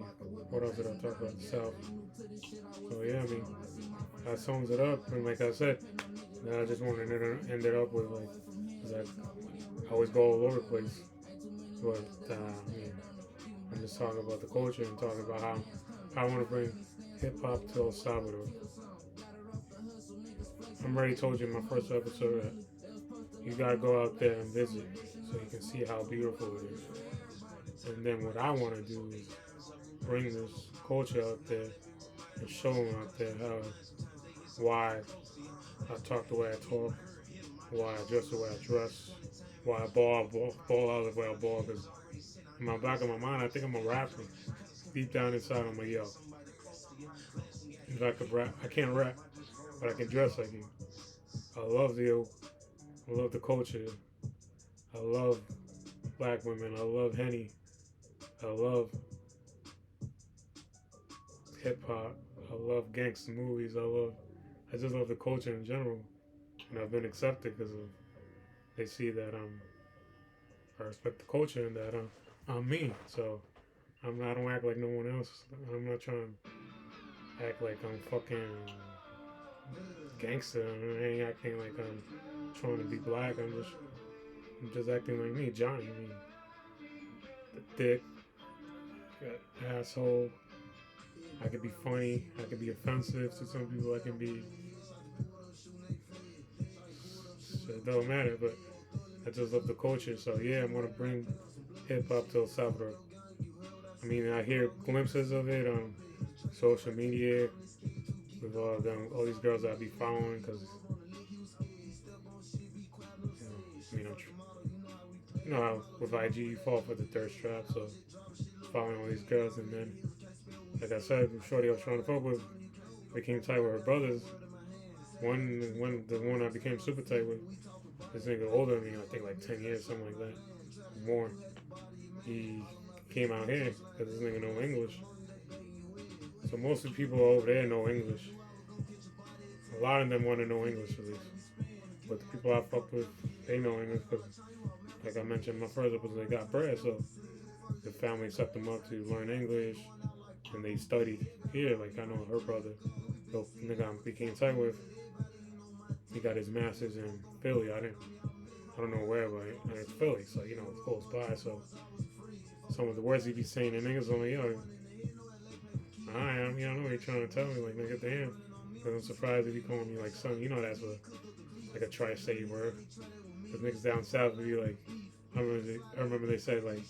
what else did I talk about? The South. So yeah, I mean, that sums it up. And like I said, I just wanted to end it up with, like, I always go all over the place. But I'm just talking about the culture and talking about how I want to bring hip hop to El Salvador. I already told you in my first episode that you gotta go out there and visit so you can see how beautiful it is. And then what I want to do is bring this culture out there and show them out there why I talk the way I talk, why I dress the way I dress, why I ball out the way I ball. Because in my back of my mind, I think I'm a rapper. Deep down inside, I'm like, yo, if I could rap, I can't rap, but I can dress like you. I love the culture. I love black women. I love Henny. I love hip hop. I love gangster movies. I just love the culture in general, and I've been accepted because they see that I respect the culture and that I'm me. So I don't act like no one else. I'm not trying to act like I'm fucking gangster. I ain't acting like I'm trying to be black. I'm just acting like me, Johnny. I mean, the dick, asshole. I could be funny. I could be offensive to some people. I can be. It don't matter, but I just love the culture. So yeah, I'm gonna bring hip hop to El Salvador. I mean, I hear glimpses of it on social media with all them, all these girls I be following, because I mean, you know how with IG you fall for the thirst trap, so following all these girls, and then like I said, Shorty I was trying to fuck with became tight with her brothers. The one I became super tight with, this nigga older than me, I think like 10 years, something like that, more. He came out here because this nigga know English. So most of the people over there know English. A lot of them want to know English at least. But the people I fuck with, they know English because, like I mentioned, my first episode, they got bread, so the family set them up to learn English, and they studied here. Like I know her brother, the nigga I became tight with, he got his master's in Philly. I don't know where, but it's Philly, so you know it's close by. So some of the words he be saying in English, I'm like, yo, I am, you know, I know what you're trying to tell me, like nigga, damn. Cause I'm surprised if you calling me like son. You know that's like a tri-state word. Cause niggas down south would be like, I remember they said like,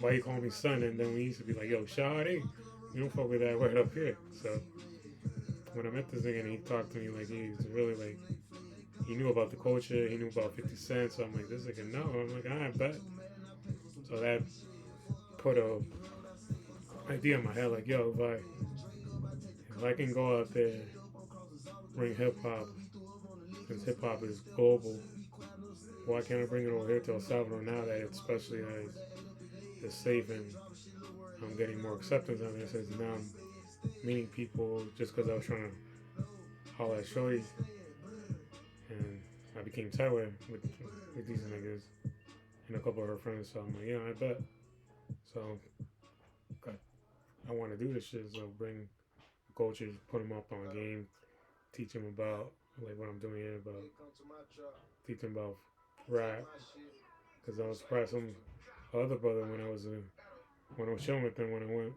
why you call me son? And then we used to be like, yo, Shawty, you don't fuck with that word up here. So when I met this nigga and he talked to me like he's really like, he knew about the culture, he knew about 50 Cent. So I'm like, this nigga no. I'm like, I bet. So that put a idea in my head like, yo, if I can go out there, bring hip hop, since hip hop is global, why can't I bring it over here to El Salvador now that especially it's safe and I'm getting more acceptance on this? Since now I'm meeting people just because I was trying to holler at Shorty, and I became tight with these niggas and a couple of her friends. So I'm like, yeah, I bet. So I want to do this shit. So bring coaches, put them up on game, teach them about like what I'm doing here, about teach them about rap. Because I was surprised some other brother when I was chilling with them when I went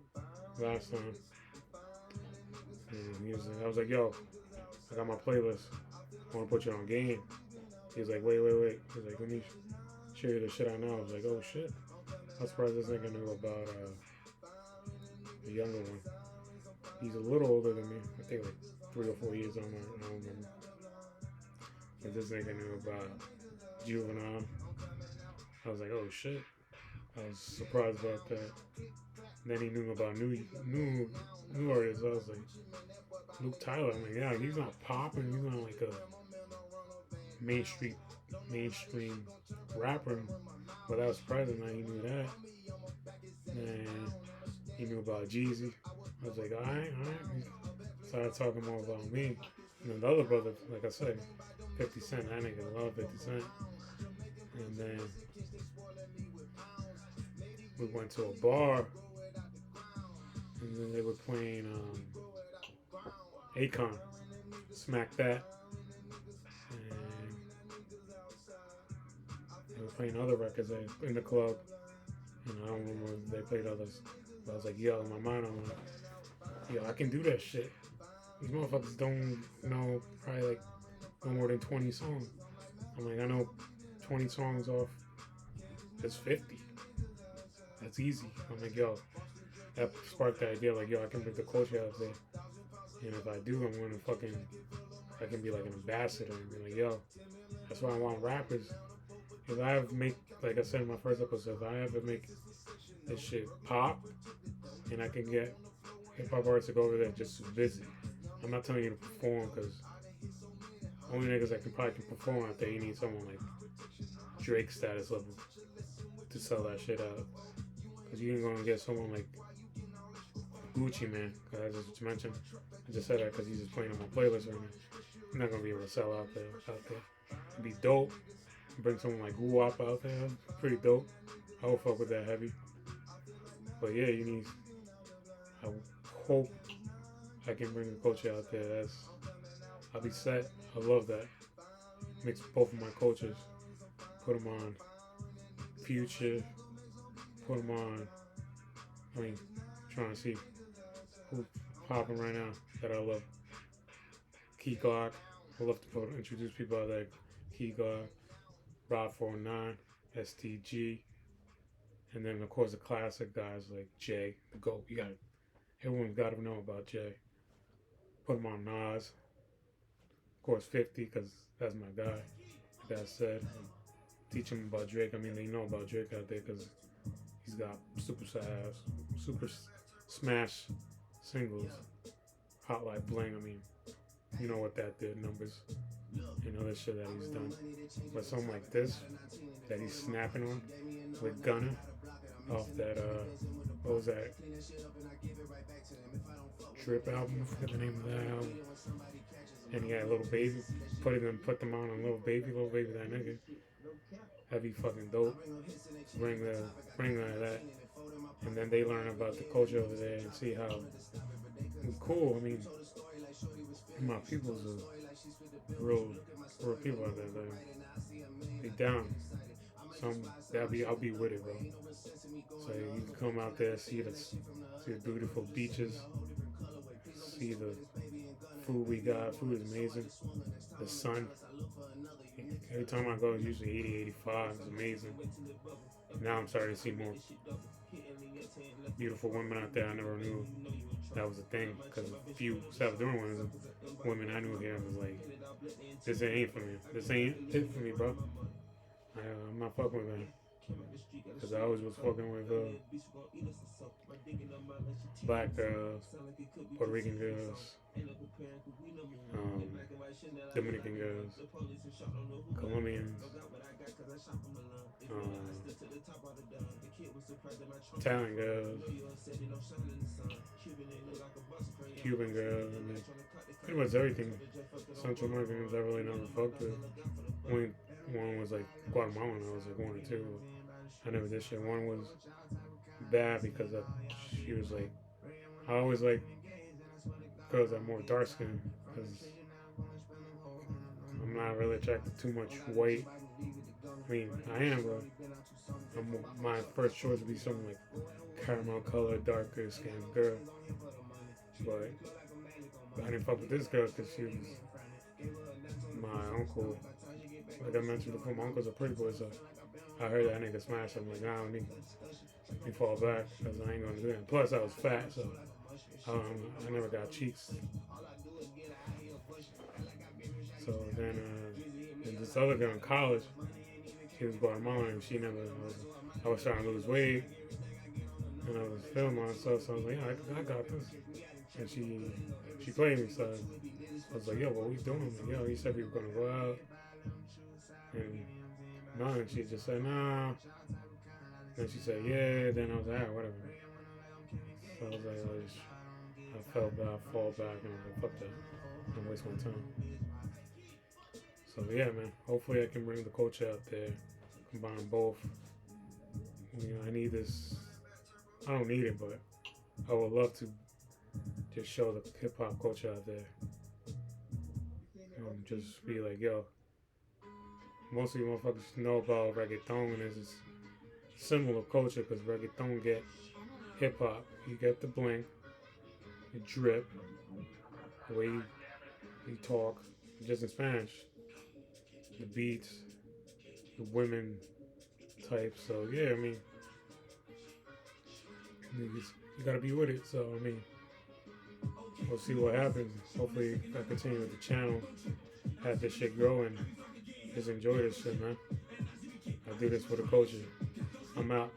last time. And he was like, I was like, yo, I got my playlist. I want to put you on game. He was like, wait. He's like, let me show you the shit I know. I was like, oh shit. I was surprised this nigga knew about the younger one. He's a little older than me. I think like 3 or 4 years older. I don't remember. But this nigga knew about Juvenile. I was like, oh shit. I was surprised about that. And then he knew about new artists. I was like, Luke Tyler. I'm like, yeah, he's not popping. He's not like a mainstream rapper. But that was surprising that he knew that. And he knew about Jeezy. I was like, alright. He started talking more about me. And then the other brother, like I said, 50 Cent. That nigga love 50 Cent. And then we went to a bar, and then they were playing Akon, Smack That, and they were playing other records in the club, and I don't remember if they played others. But I was like, yo, in my mind, I'm like, yo, I can do that shit. These motherfuckers don't know probably like no more than 20 songs. I'm like, I know 20 songs off just 50. That's easy. I'm like, yo, that sparked the idea, like, yo, I can bring the culture out there. And if I do, I'm gonna I can be like an ambassador and be like, yo, that's why I want rappers. If I ever make, like I said in my first episode, if I ever make this shit pop and I can get hip hop artists to go over there just to visit. I'm not telling you to perform because only niggas that can perform out there, you need someone like Drake status level to sell that shit out. Because you ain't gonna get someone like Gucci Man. Cause I just mentioned, I just said that because he's just playing on my playlist right now. I'm not gonna be able to sell out there. It'd be dope. Bring someone like Guwap out there. Pretty dope. I would fuck with that heavy. But yeah, you need. I hope I can bring the culture out there. I'll be set. I love that. Mix both of my cultures. Put them on Future. Put them on. I mean, trying to see who's popping right now that I love. Key Glock. I love to introduce people out there. Key Glock, Rod 49, STG, and then of course the classic guys like Jay, the GOAT. Everyone's got to know about Jay. Put him on Nas. Of course 50 because that's my guy. Like I said, teach them about Drake. I mean, they know about Drake out there because he's got super smash singles. Hot like Bling. I mean, you know what that did, numbers and other shit that he's done. But something like this that he's snapping on with Gunna off that what was that? Trip album. I forget the name of that album. And he had Lil Baby. Put them on Lil Baby, that nigga. Heavy fucking dope. Bring that. And then they learn about the culture over there and see how cool. I mean, my people's real people out there. They down. I'll be with it, bro. So you can come out there, see the beautiful beaches, see the food we got. Food is amazing. The sun. Every time I go, it's usually 80, 85. It's amazing. Now I'm starting to see more beautiful women out there. I never knew that was a thing because a few Salvadoran women I knew here was like, this ain't for me. This ain't it for me, bro. I'm not fucking with them. Because I always was fucking with black girls, Puerto Rican girls, Dominican girls, Colombians, Italian girls, Cuban girls, I mean, pretty much everything. Central Americans I really never fucked with. One was like Guatemalan, I was like 1 or 2. I never did shit. One was bad because she was like, I always like girls that are more dark skinned because I'm not really attracted to too much white. I mean, I am, but my first choice would be someone like caramel colored, darker skinned girl. But I didn't fuck with this girl because she was my uncle. Like I mentioned before, my uncle's a pretty boy, so I heard that nigga smash. I'm like, nah, let me fall back because I ain't gonna do that. Plus, I was fat, so I never got cheeks. So then this other girl in college, she was Guatemalan. I was trying to lose weight, and I was feeling myself. So I was like, yeah, I got this. And she played me, so I was like, yo, what we doing? Like, yo, he said we were gonna go out. And no, and she just said, nah. Then she said, yeah. Then I was like, alright, whatever. So I was like, I felt bad, I fall back, and I was like, fuck that. Don't waste my time. So yeah, man. Hopefully I can bring the culture out there, combine both. You know, I need this. I don't need it, but I would love to just show the hip hop culture out there. And just be like, yo, most of you motherfuckers know about reggaeton, and it's similar culture because reggaeton get hip hop. You get the bling, the drip, the way you talk, just in Spanish, the beats, the women type. So yeah, I mean, you gotta be with it. So I mean, we'll see what happens. Hopefully, I continue with the channel, have this shit grow, and just enjoy this shit, man. I do this for the culture. I'm out.